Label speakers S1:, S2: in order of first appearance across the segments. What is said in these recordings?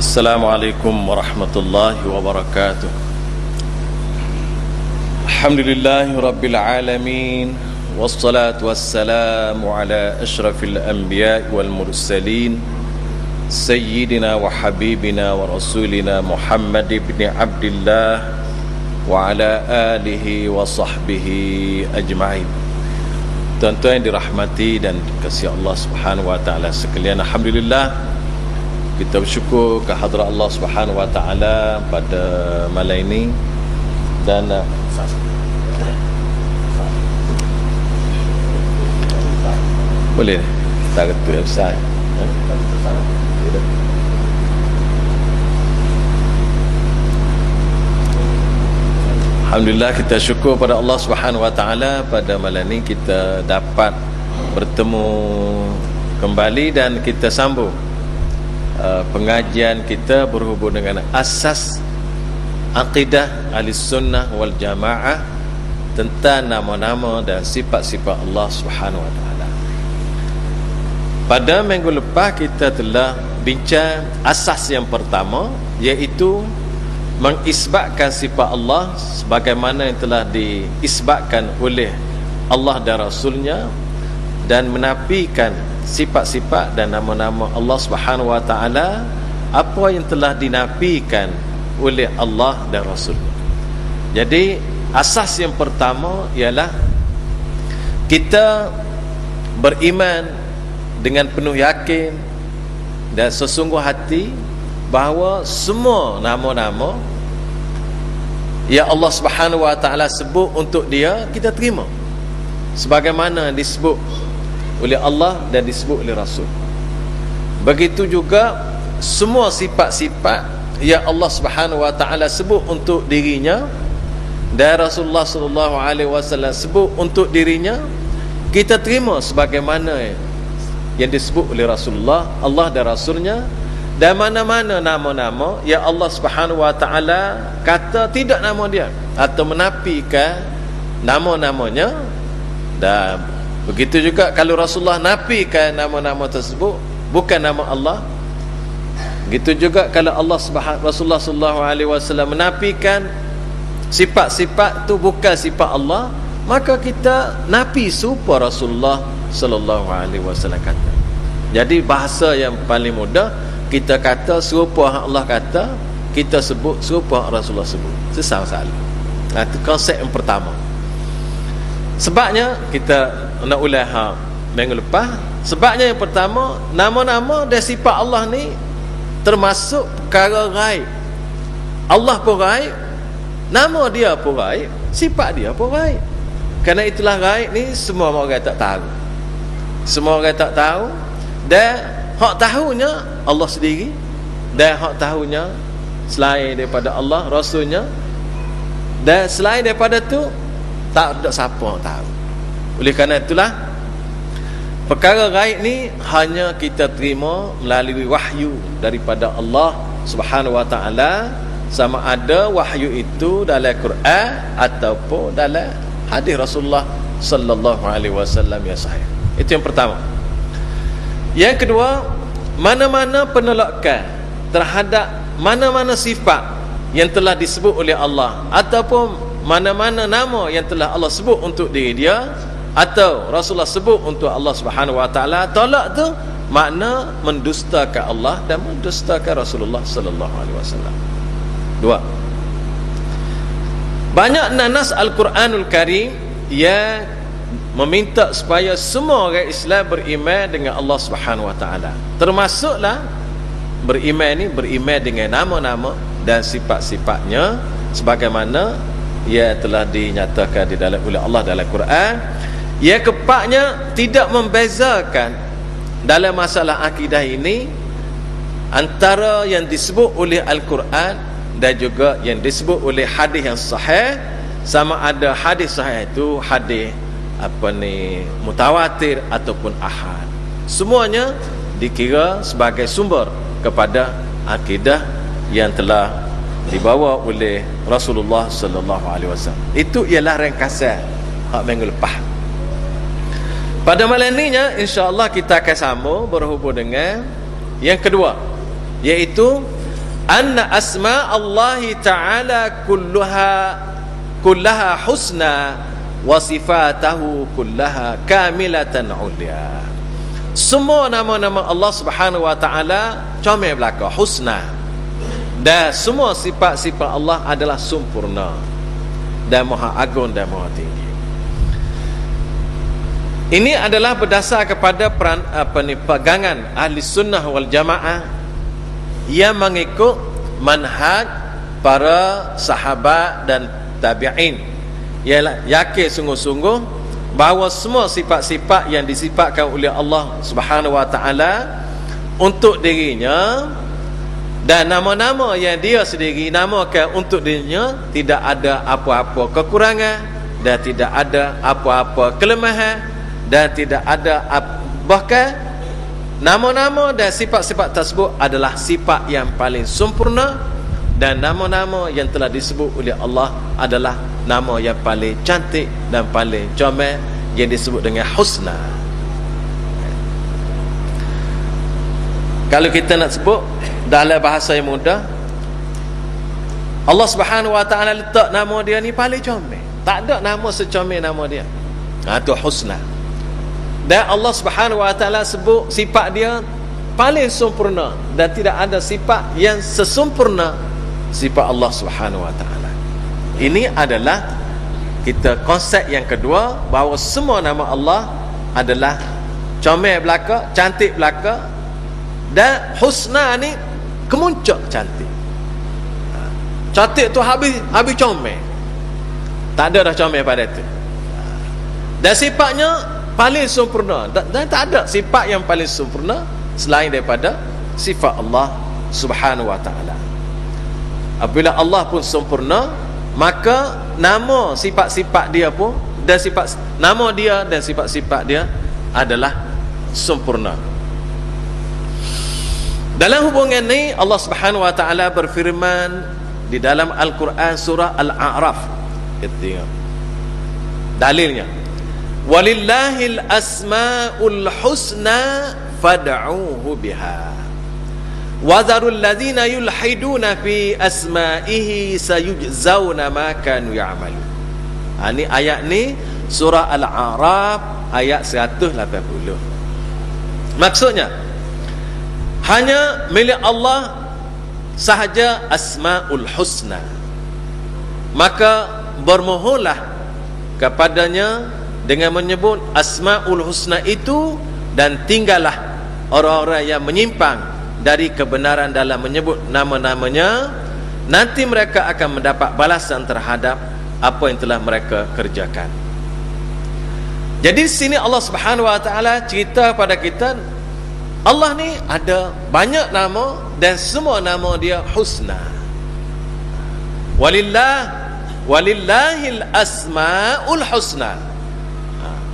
S1: Assalamualaikum warahmatullahi wabarakatuh. Alhamdulillahi rabbil alamin, wassalatu wassalamu ala ashrafil anbiya wal mursalin, sayyidina wa habibina wa rasulina Muhammad ibn Abdullah wa ala alihi wa sahbihi ajma'in. Tuan-tuan yang dirahmati dan dikasihi Allah Subhanahu wa taala sekalian, alhamdulillah kita bersyukur ke hadrat Allah Subhanahu wa taala pada malam ini. Dan boleh tak ketua besar. Alhamdulillah, kita syukur pada Allah Subhanahu wa taala pada malam ini kita dapat bertemu kembali dan kita sambung pengajian kita berhubung dengan asas akidah Ahlussunnah wal Jamaah tentang nama-nama dan sifat-sifat Allah Subhanahu wa taala. Pada minggu lepas kita telah bincang asas yang pertama, iaitu mengisbatkan sifat Allah sebagaimana yang telah diisbatkan oleh Allah dan Rasulnya, dan menafikan sifat-sifat dan nama-nama Allah Subhanahu wa taala apa yang telah dinafikan oleh Allah dan Rasulnya. Jadi asas yang pertama ialah kita beriman dengan penuh yakin dan sesungguh hati bahawa semua nama-nama yang Allah Subhanahu wa taala sebut untuk dia, kita terima sebagaimana disebut oleh Allah dan disebut oleh Rasul. Begitu juga semua sifat-sifat yang Allah Subhanahu wa taala sebut untuk dirinya dan Rasulullah sallallahu alaihi wasallam sebut untuk dirinya, kita terima sebagaimana yang disebut oleh Rasulullah, Allah dan Rasulnya. Dan mana-mana nama-nama yang Allah Subhanahu wa taala kata tidak nama dia atau menafikan nama-namanya, dan begitu juga kalau Rasulullah nafikan nama-nama tersebut bukan nama Allah, begitu juga kalau Rasulullah sallallahu alaihi wasallam menafikan sifat-sifat tu bukan sifat Allah, maka kita nafi serupa Rasulullah sallallahu alaihi wasallam kata. Jadi bahasa yang paling mudah, kita kata serupa Allah kata, kita sebut serupa Rasulullah sebut. Sesal-sal. Itu konsep yang pertama. Sebabnya kita nak ulang minggu lepas, sebabnya yang pertama, nama-nama dan sifat Allah ni termasuk perkara ghaib. Allah pun ghaib, nama dia pun ghaib, sifat dia pun ghaib. Kerana itulah ghaib ni semua orang tak tahu. Semua orang tak tahu, dan hak tahunya Allah sendiri, dan hak tahunya selain daripada Allah, Rasulnya, dan selain daripada tu tak ada siapa tahu. Oleh kerana itulah perkara gaib ni hanya kita terima melalui wahyu daripada Allah Subhanahu wa taala, sama ada wahyu itu dalam Quran ataupun dalam hadis Rasulullah sallallahu alaihi wasallam yang sahih. Itu yang pertama. Yang kedua, mana-mana penolakan terhadap mana-mana sifat yang telah disebut oleh Allah ataupun mana-mana nama yang telah Allah sebut untuk diri dia atau Rasulullah sebut untuk Allah Subhanahu wa taala, tolak tu makna mendustakan Allah dan mendustakan Rasulullah sallallahu alaihi wasallam. Dua, banyak nas Al-Quranul Karim yang meminta supaya semua orang Islam beriman dengan Allah Subhanahu wa taala. Termasuklah beriman ni beriman dengan nama-nama dan sifat-sifatnya sebagaimana ia telah dinyatakan di dalam oleh Allah dalam Quran. Ia kepaknya tidak membezakan dalam masalah akidah ini antara yang disebut oleh Al-Quran dan juga yang disebut oleh hadis yang sahih, sama ada hadis sahih itu hadis mutawatir ataupun ahad. Semuanya dikira sebagai sumber kepada akidah yang telah dibawa oleh Rasulullah sallallahu alaihi wasallam. Itu ialah ringkasan minggu lepas. Pada malam ni insya-Allah kita akan sambung berhubung dengan yang kedua, iaitu anna asma Allah ta'ala kullaha husna wa sifatahu kullaha kamilatan ulia. Semua nama-nama Allah Subhanahu wa taala comel belaka, husna, dan semua sifat-sifat Allah adalah sempurna dan maha agung dan maha tinggi. Ini adalah berdasar kepada pegangan ahli sunnah wal jamaah yang mengikut manhaj para sahabat dan tabi'in, ialah yakin sungguh-sungguh bahawa semua sifat-sifat yang disifatkan oleh Allah Subhanahu wa taala untuk dirinya dan nama-nama yang dia sendiri namakan untuk dirinya tidak ada apa-apa kekurangan dan tidak ada apa-apa kelemahan dan tidak ada bahkan nama-nama dan sifat-sifat tersebut adalah sifat yang paling sempurna, dan nama-nama yang telah disebut oleh Allah adalah nama yang paling cantik dan paling comel yang disebut dengan husna. Kalau kita nak sebut dalam bahasa yang mudah, Allah Subhanahu wa taala letak nama dia ni paling comel. Tak ada nama secomel nama dia. Itu husna. Dan Allah Subhanahu wa taala sebut sifat dia paling sempurna dan tidak ada sifat yang sesempurna sifat Allah Subhanahu wa taala. Ini adalah kita konsep yang kedua, bahawa semua nama Allah adalah comel belaka, cantik belaka, dan husna ni kemuncak cantik. Cantik tu habis comel. Tak ada dah comel pada itu. Dan sifatnya paling sempurna, dan tak ada sifat yang paling sempurna selain daripada sifat Allah Subhanahu wa taala. Apabila Allah pun sempurna, maka nama sifat-sifat dia pun dan sifat nama dia dan sifat-sifat dia adalah sempurna. Dalam hubungan ini Allah Subhanahu wa taala berfirman di dalam Al-Quran surah Al-A'raf. Kita tengok dalilnya. Walillahil asmaul husna fad'uuhu biha wa dharul ladzina yulhiduna fi asma'ihi sayujzauna ma kanu ya'malu. Ini ayat ni surah Al-A'raf ayat 180. Maksudnya hanya milik Allah sahaja asmaul husna, maka bermohonlah kepadanya dengan menyebut asmaul husna itu, dan tinggallah orang-orang yang menyimpang dari kebenaran dalam menyebut nama-namanya. Nanti mereka akan mendapat balasan terhadap apa yang telah mereka kerjakan. Jadi di sini Allah Subhanahu wa taala cerita pada kita, Allah ni ada banyak nama dan semua nama dia husna. Walillahil asmaul husna,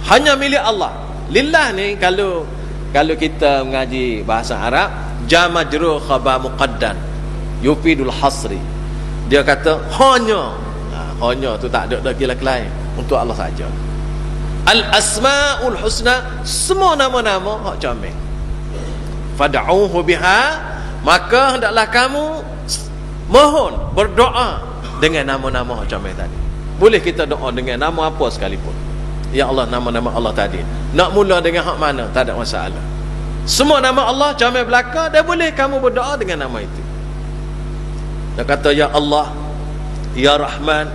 S1: hanya milik Allah. Lillah ni kalau kita mengaji bahasa Arab, jam majrur khabar muqaddam yufidul hasri. Dia kata hanya, hanya tu tak ada lagi lain, untuk Allah saja. Al asmaul husna, semua nama-nama hak comel. Fad'uuhu biha, maka hendaklah kamu mohon, berdoa dengan nama-nama hak comel tadi. Boleh kita doa dengan nama apa sekalipun. Ya Allah, nama-nama Allah tadi, nak mula dengan hak mana, tak ada masalah. Semua nama Allah comel belaka, dan boleh kamu berdoa dengan nama itu. Dia kata ya Allah, ya Rahman,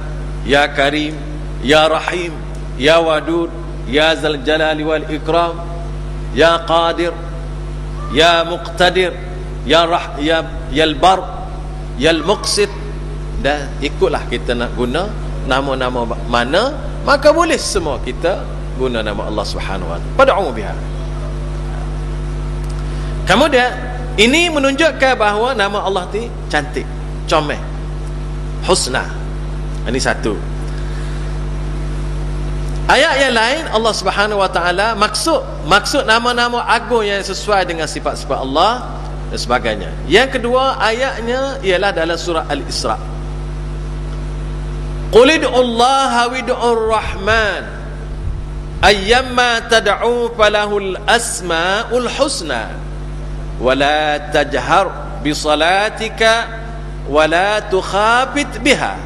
S1: ya Karim, ya Rahim, ya Wadud, ya Zal Jalali wal Ikram, ya Qadir, ya Muqtadir, ya Bar, ya Muqsit. Dan ikutlah kita nak guna nama-nama mana, maka boleh semua kita guna nama Allah Subhanahu wa taala. Pad'u biha. Kemudian ini menunjukkan bahawa nama Allah ni cantik, comel, husna. Ini satu. Ayat yang lain Allah Subhanahu wa taala maksud nama-nama agung yang sesuai dengan sifat-sifat Allah dan sebagainya. Yang kedua ayatnya ialah dalam surah Al-Isra. Qul ud'ullaha wid'ur rahman ayyamma tad'u falahul asmaul husna wa la tajhar bi salatika wala tukhafit biha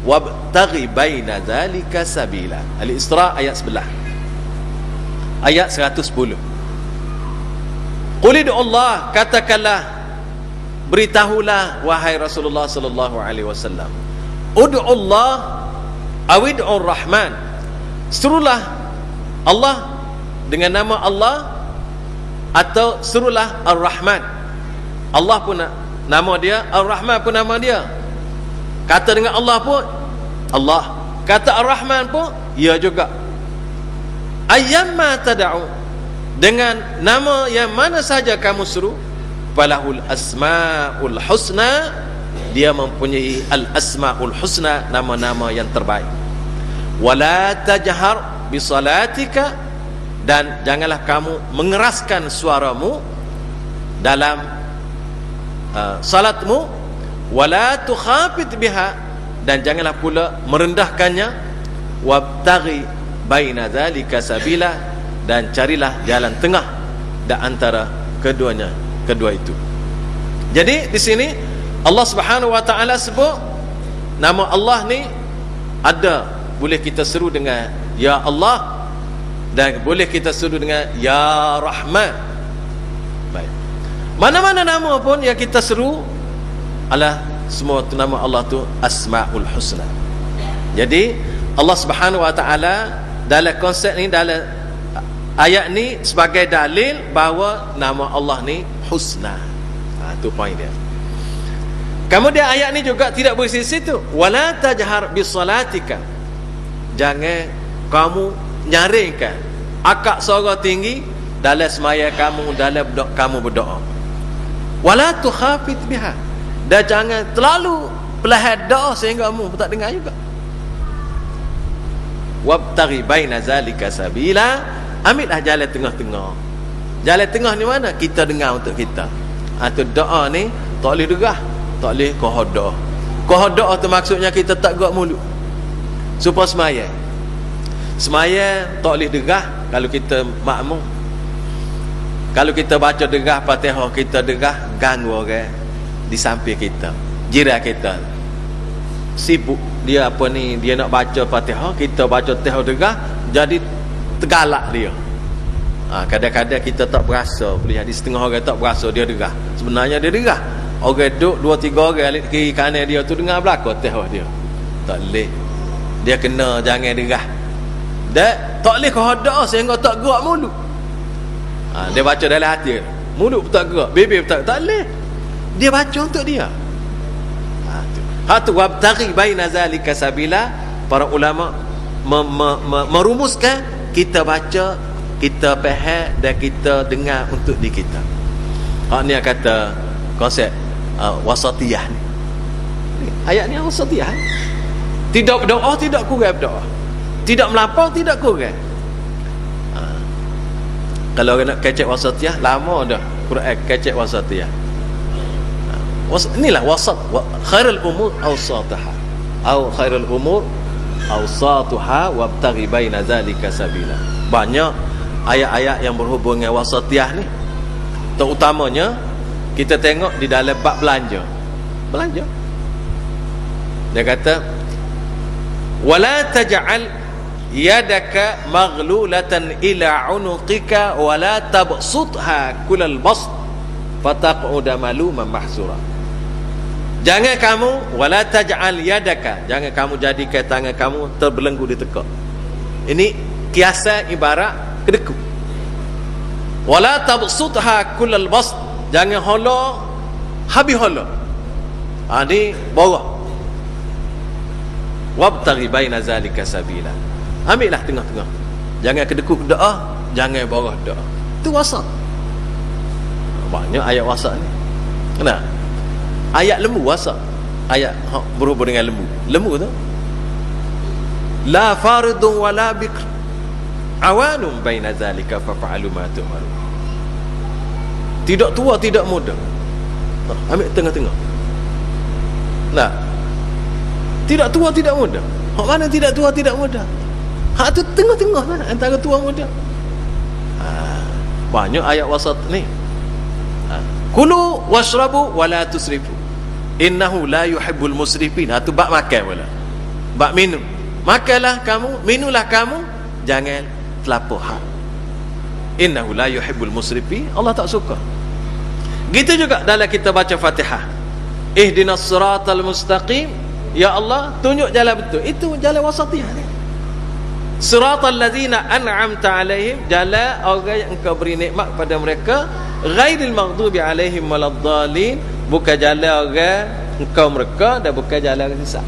S1: wabtaghi baina dzalika sabila. Al-Isra ayat 11. Ayat 110. Qul Allah, katakanlah, beritahulah wahai Rasulullah sallallahu alaihi wasallam, ud'u Allah aw ud'u Rahman. Serulah Allah dengan nama Allah atau serulah Ar-Rahman. Allah pun nama dia, Ar-Rahman pun nama dia. Kata dengan Allah pun Allah, kata Ar-Rahman pun ya juga. Ayyamma tad'u, dengan nama yang mana saja kamu seru, falahul asmaul husna, dia mempunyai al-asmaul husna, nama-nama yang terbaik. Wala tajhar bi salatika, dan janganlah kamu mengeraskan suaramu dalam salatmu. Wala tukhafit biha, dan janganlah pula merendahkannya. Wabtaghi baina dzalika sabila, dan carilah jalan tengah di antara kedua itu. Jadi di sini Allah Subhanahu wa taala sebut nama Allah ni ada, boleh kita seru dengan ya Allah, dan boleh kita seru dengan ya Rahman. Baik. Mana-mana nama pun yang kita seru, alah semua tu nama Allah tu Asmaul Husna. Jadi Allah Subhanahu wa taala dalam konsep ni, dalam ayat ni, sebagai dalil bahawa nama Allah ni husna. Tu poin dia. Kemudian ayat ni juga tidak berhenti situ. Wala tajhar bi salatika, jangan kamu nyaringkan akak suara tinggi dalam semaya kamu, dalam kamu berdoa. Wala tukhafit biha, dan jangan terlalu perlahan doa sehingga kamu tak dengar juga. Wabtaghi baina zalika sabila, ambillah jalan tengah-tengah. Jalan tengah ni mana? Kita dengar untuk kita. Tu doa ni tak boleh derah, tak boleh qahadah. Qahadah tu maksudnya kita tak gerak mulut supaya semaya. Semaya tak boleh derah kalau kita makmum. Kalau kita baca derah Fatihah, kita derah, ganggu orang di samping kita, jiran kita sibuk, dia apa ni, dia nak baca Fatihah, kita baca Fatihah derah, jadi tergalak dia. Kadang-kadang kita tak berasa, boleh jadi setengah orang tak berasa dia derah, sebenarnya dia derah. Orang duduk 2-3 orang kiri kanan dia tu dengar belakang Fatihah dia. Tak boleh, dia kena jangan derah, dan tak boleh qahadah sehingga tak gerak mulut. Dia baca dalam hati, mulut pun tak gerak, bibir pun tak boleh. Dia baca untuk dia. Tu wabtaghi baina zalika sabila. Para ulama merumuskan, kita baca, kita faham, dan kita dengar untuk diri kita. Ni kata konsep wasatiyah ni. Ayat ni wasatiyah. Tidak berdoa, tidak kurang berdoa. Tidak melampau, tidak kurang. Kalau nak kecek wasatiyah, lama dah Quran kecek wasatiyah. Inilah wasat. Khairul umur awsatuha, atau khairul umur awsatuha wabtaghi baina zalika sabila. Banyak ayat-ayat yang berhubung dengan wasatiyah ni. Terutamanya kita tengok di dalam bab belanja. Dia kata wala taj'al yadaka maghlulatan ila unuqika wala tabsutha kullal bast fataq'uda maluman mahsura. Jangan kamu, wala taj'al yadaka, jangan kamu jadikan tangan kamu terbelenggu di tekak. Ini kiasan ibarat kedekut. Wala tabsutha kullal bast, jangan holo habis holo. Ni bawah. Wabtaghi baina zalika sabila, ambillah tengah-tengah. Jangan kedekut doa, jangan bawah doa. Itu wasat. Banyak ayat wasat ni. Kenapa? Ayat lembu wasat. Ayat berhubung dengan lembu. Lembu tu la faridun wala bikr awanum baina zalika fafa'alu ma tu'maru. Tidak tua, tidak muda. Ambil tengah-tengah. Nah, tidak tua, tidak muda. Hak mana tidak tua, tidak muda? Hak tu tengah-tengah lah, antara tua muda. Banyak ayat wasat ni. Kulu washrabu wala tusrifu. innahu la yuhibbul musrifin. Tu bab makan pula. Bab minum, makanlah kamu, minumlah kamu, jangan terlampau had. Innahu la yuhibbul musrifin, Allah tak suka. Gitu juga dalam kita baca Fatihah, ihdinas siratal mustaqim, ya Allah tunjuk jalan betul. Itu jalan wasatiyah ni. Siratal ladzina an'amta alaihim, jalan orang yang engkau beri nikmat kepada mereka, ghairil maghdubi alaihim waladdallin, bukan jalan orang engkau mereka dan bukan jalan orang sesat.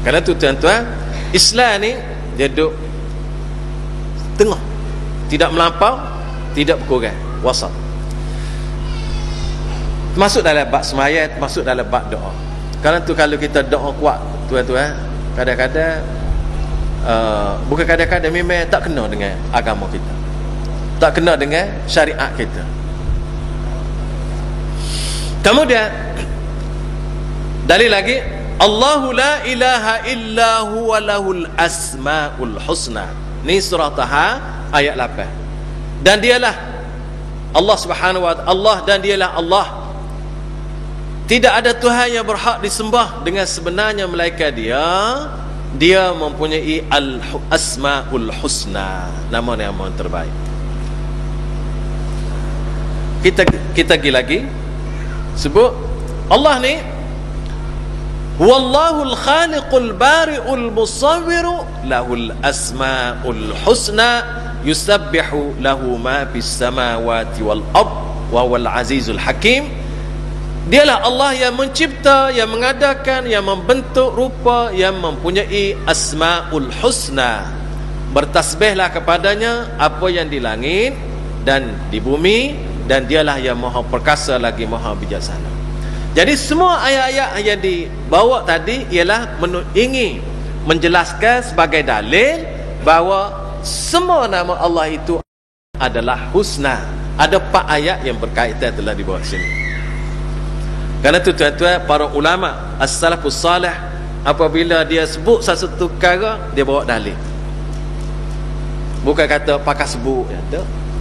S1: Kerana tu tuan-tuan, Islam ni dia duduk tengah, tidak melampau, tidak berkurang, wasat. Masuk dalam bab sembahyang, masuk dalam bab doa. Kerana tu kalau kita doa kuat, tuan-tuan, kadang-kadang bukan kadang-kadang, memang tak kena dengan agama kita, tak kena dengan syariat kita. Kemudian dalil lagi, Allahu la ilaha illa huwa lahul asmaul husna. Ni surah Taha ayat 8. Dan dialah Allah Subhanahu wa ta'ala, Allah dan dialah Allah. Tidak ada Tuhan yang berhak disembah dengan sebenarnya melainkan Dia. Dia mempunyai al-asmaul husna, nama-nama yang terbaik. Kita pergi lagi sebut Allah ni Wallahul khaliqul bari'ul musawwiru lahul asma'ul husna yusabbihu lahu ma fis samawati wal ard wa huwal azizul hakim. Dialah Allah yang mencipta, yang mengadakan, yang membentuk rupa, yang mempunyai asma'ul husna. Bertasbihlah kepadanya apa yang di langit dan di bumi, dan dialah yang maha perkasa lagi maha bijaksana. Jadi semua ayat-ayat yang dibawa tadi ialah ingin menjelaskan sebagai dalil bahawa semua nama Allah itu adalah husna. Ada 4 ayat yang berkaitan telah dibawa sini. Kerana itu tuan-tuan, para ulama as-salafus salih apabila dia sebut satu perkara, dia bawa dalil. Bukan kata pakai sebut,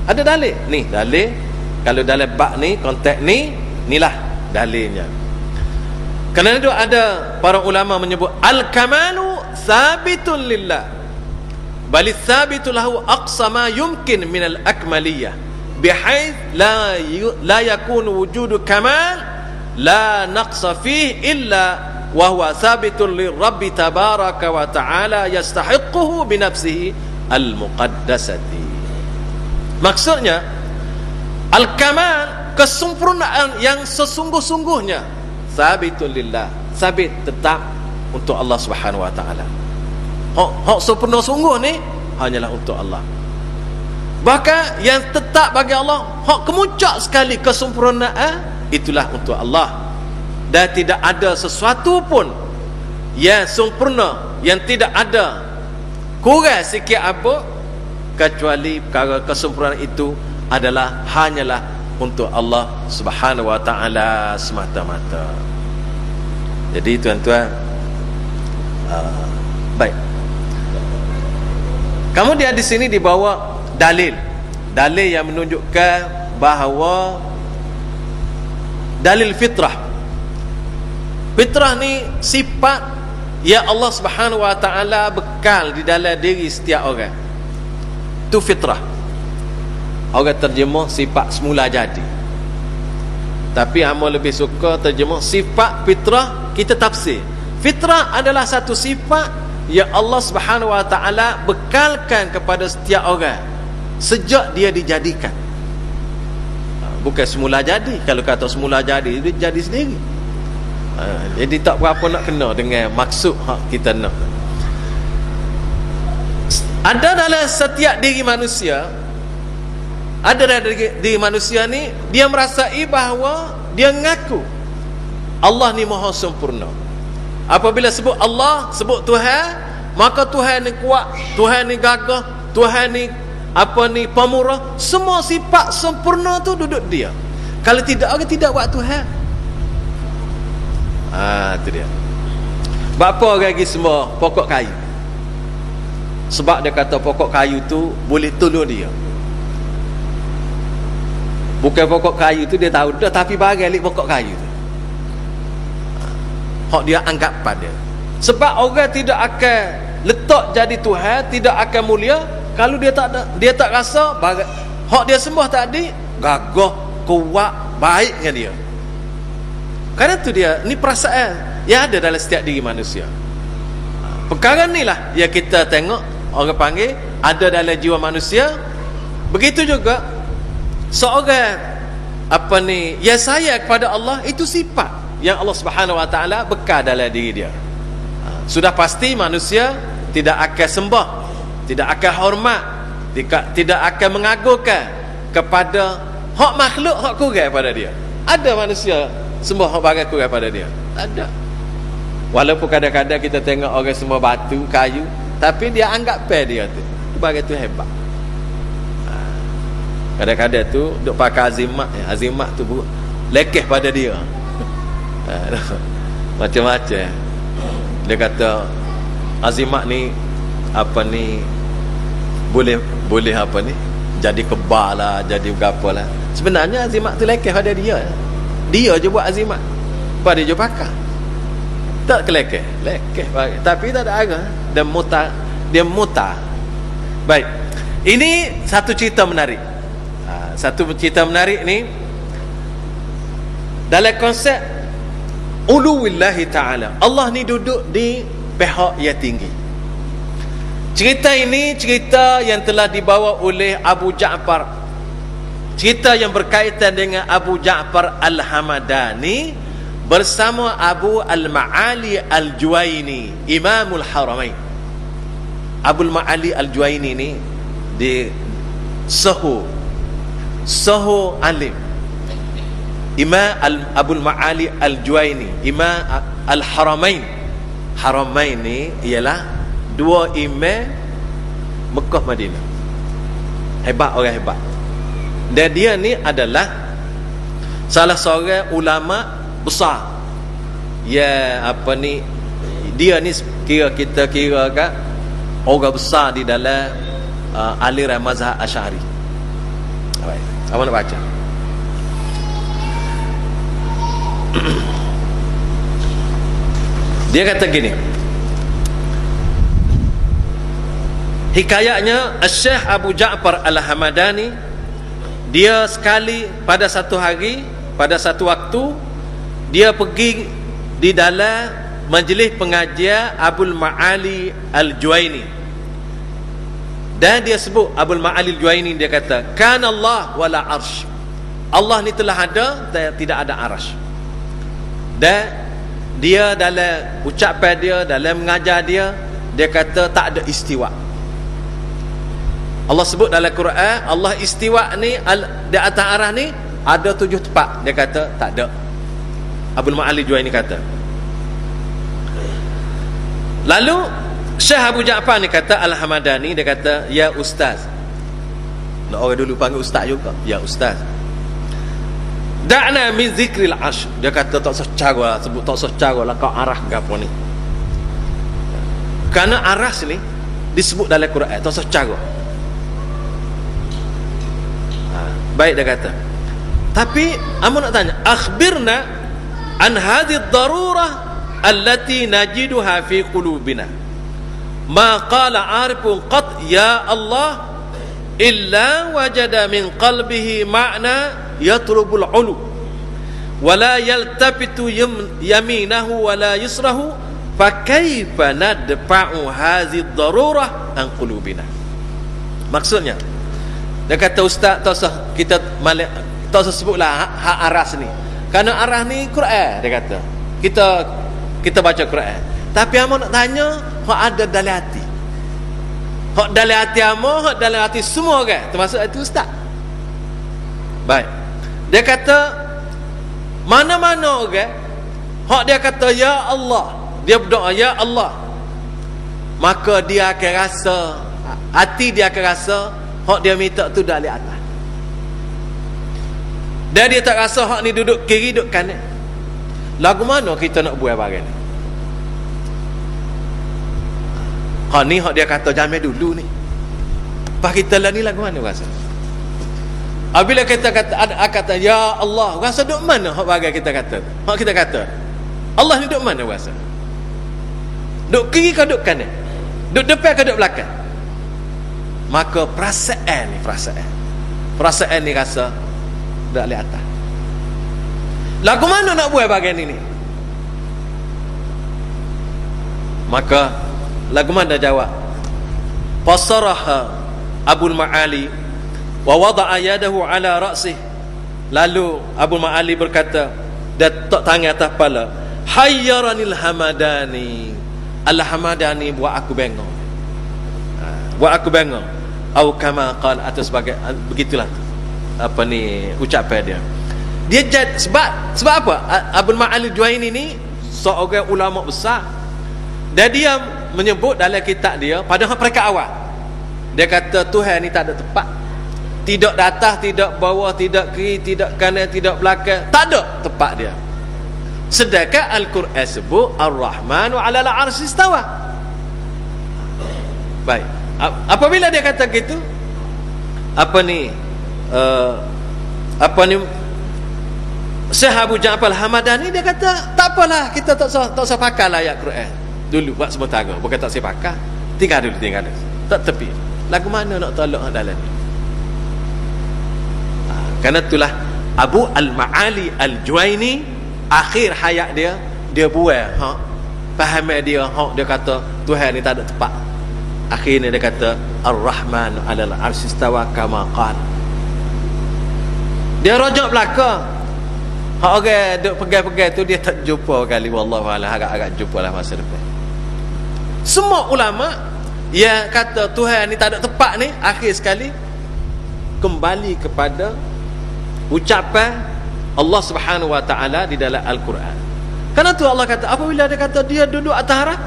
S1: ada dalil. Ni dalil, kalau dalam bab ni, konteks ni, inilah dalilnya. Kerana itu ada para ulama menyebut al-kamalu sabitun lillah, bal sabitu lahu aqsa ma yumkin min al-akmaliyah, bihaith la yakunu wujudu kamal la naqsa fihi illa wa huwa sabitun lirabbi tabaraka wa ta'ala yastahiquhu bi nafsihi al-muqaddasati. Maksudnya al-kamal, kesempurnaan yang sesungguh-sungguhnya, sabitun lillah, sabit tetap untuk Allah Subhanahu wa taala. Hak sempurna sungguh ni hanyalah untuk Allah. Bahkan yang tetap bagi Allah, hak kemuncak sekali kesempurnaan, itulah untuk Allah. Dan tidak ada sesuatu pun yang sempurna, yang tidak ada kurang sikit apa, kecuali perkara kesempurnaan itu adalah hanyalah untuk Allah Subhanahu wa ta'ala semata-mata. Jadi tuan-tuan, baik. Kemudian di sini dibawa dalil yang menunjukkan bahawa dalil fitrah. Fitrah ni sifat yang Allah Subhanahu wa ta'ala bekal di dalam diri setiap orang. Itu fitrah. Orang terjemah sifat semula jadi, tapi hamba lebih suka terjemah sifat fitrah. Kita tafsir fitrah adalah satu sifat yang Allah Subhanahu wa ta'ala bekalkan kepada setiap orang sejak dia dijadikan. Bukan semula jadi. Kalau kata semula jadi, dia jadi sendiri. Jadi tak berapa nak kena dengan maksud kita nak. Ada dalam setiap diri manusia, ada dalam diri manusia ni, dia merasai bahawa dia mengaku Allah ni maha sempurna. Apabila sebut Allah, sebut Tuhan, maka Tuhan ni kuat, Tuhan ni gagah, Tuhan ni pemurah. Semua sifat sempurna tu duduk dia. Kalau tidak, orang tidak buat Tuhan. Itu dia. Bapa orang lagi semua pokok kayu, sebab dia kata pokok kayu tu boleh tolong dia. Bukan pokok kayu tu dia tahu dah, tapi bagi alik pokok kayu tu. hak dia anggap pada. Sebab orang tidak akan letak jadi Tuhan, tidak akan mulia kalau dia tak rasa hak dia sembah tadi gagah, kuat, baik dengan dia. Kerana tu dia, ni perasaan yang ada dalam setiap diri manusia. Perkara ni lah yang kita tengok orang panggil ada dalam jiwa manusia. Begitu juga seorang yang sayang kepada Allah, itu sifat yang Allah Subhanahu Wa Taala bekal dalam diri dia. Sudah pasti manusia tidak akan sembah, tidak akan hormat, tidak akan mengagungkan kepada hak makhluk hak kurang pada dia. Ada manusia sembah hak bagai kurang pada dia? Ada. Walaupun kadang-kadang kita tengok orang sembah batu, kayu, tapi dia anggap dia tu bagai tu hebat. Kadang-kadang tu duk pakai azimat tu lekeh pada dia. Macam-macam. Dia kata azimat ni boleh jadi kebal lah, jadi berapa lah. Sebenarnya azimat tu lekeh pada dia. Dia je buat azimat, pada dia pakai. Tak kelekeh, lekeh pakai. Tapi tak ada arah. Dia muta. Baik. Ini satu cerita menarik. Satu cerita menarik ni dalam konsep uluwillahi ta'ala. Allah ni duduk di pihak yang tinggi. Cerita ini cerita yang telah dibawa oleh Abu Ja'far, cerita yang berkaitan dengan Abu Ja'far Al-Hamadani bersama Abu Al-Ma'ali Al-Juwaini, Imamul Haramain. Abu Al-Ma'ali Al-Juwaini ni di Soho alim. Imam Abu Al-Ma'ali Al-Juwaini, Imam Al-Haramain. Haramain ni ialah dua imam Mekah Madinah. Hebat, orang hebat. Dan dia ni adalah salah seorang ulama besar. Ya dia ni kita kira kan orang besar di dalam aliran mazhab Asy'ari. Baik. Apa nak baca? Dia kata gini. Hikayatnya Syekh Abu Ja'far Al-Hamadani, dia sekali pada satu hari, pada satu waktu, dia pergi di dalam majlis pengajian Abul Ma'ali Al-Juwaini. Dan dia sebut Abul Ma'ali Al-Juwaini, dia kata kana Allah wala arsh. Allah ni telah ada, tidak ada arsh. Dan dia dalam ucapan dia, dalam mengajar dia kata tak ada istiwa. Allah sebut dalam Quran Allah istiwa ni di atas arah ni ada 7 tempat. Dia kata tak ada. Abul Ma'ali Juwaini kata. Lalu Syekh Abu Ja'far ni kata Al-Hamadani, dia kata ya ustaz. Orang dulu panggil ustaz juga. Ya ustaz, da'na min zikril arsh. Dia kata tak secara sebut, tak secara lah kau arah ke apa ni. Kerana aras ni disebut dalam Quran, tak secara. Baik, dia kata. Tapi amun nak tanya, akhbirna an hadhihi ad-darurah allati najiduha fi qulubina. Ma qala arifun qat ya Allah illa wajada min qalbihi ma'na yatlubul ulu wa la yaltafitu yaminahu wa la yusrahu fa kaifa nadfa'u hadhihi ad-darurah an qulubina. Maksudnya dia kata ustaz, tak usah kita tak usah sebutlah hak aras ni. Kerana arah ni Quran, dia kata. Kita baca Quran. Tapi amo nak tanya, hak ada dalam hati. Hak dalam hati amo, hak dalam hati semua orang, termasuk itu ustaz. Baik. Dia kata mana-mana orang, hak dia kata ya Allah, dia berdoa ya Allah, maka dia akan rasa, hati dia akan rasa hak dia minta tu dah di atas. Dan dia tak rasa hak ni duduk kiri, duduk kanan. Lagu mana kita nak buat barang ni? Hak ni hak dia kata jamai dulu ni. Pas kita lah ni lagu mana rasa? Apabila kita kata ya Allah, rasa duduk mana hak barang kita kata? Hak kita kata Allah ni duduk mana rasa? Duduk kiri ke duduk kanan? Duduk depan ke duduk belakang? Maka perasaan ni rasa duduk di atas. Lagu mana nak buat bagian ini? Maka lagu mana jawab? Fasaraha Abul Ma'ali wa wada'a yadahu ala ra'sih. Lalu Abul Ma'ali berkata, dia letak tangan atas kepala, hayyaranil hamadani. Al-hamadani buat aku bengong. Buat aku bengong. Au kama qala, atau sebagai begitulah apa ni ucapan dia. Dia sebab apa? Abul Ma'ali Juwaini ni seorang ulama besar. Dan dia menyebut dalam kitab dia pada peringkat awal. Dia kata Tuhan ni tak ada tempat. Tidak di atas, tidak bawah, tidak kiri, tidak kanan, tidak belakang. Tak ada tempat dia. Sedangkan Al-Quran sebut Ar-Rahmanu 'alal 'arsy istawa. Baik. Apabila dia kata gitu, apa ni Syekh Abu Ja'far Al-Hamadani dia kata, tak apalah, kita tak usah pakai ayat Quran dulu buat sementara. Bukan tak usah pakai, tinggal dulu. Tak tepi. Lagu mana nak tolak dalam ni? Kerana itulah Abu Al-Ma'ali Al-Juwaini akhir hayat dia buat faham dia, dia kata Tuhan ni tak ada tempat. Akhirnya dia kata Ar-Rahman 'alal 'arsy istawa kama qala. Dia rojak belakang. Orang duk pegang-pegang tu dia tak jumpa kali, wallahu a'lam, agak-agak jumpalah masa depan. Semua ulama yang kata Tuhan ni tak ada tempat ni, akhir sekali kembali kepada ucapan Allah Subhanahu wa taala di dalam Al-Quran. Karena tu Allah kata, apabila dia kata dia duduk atas harah,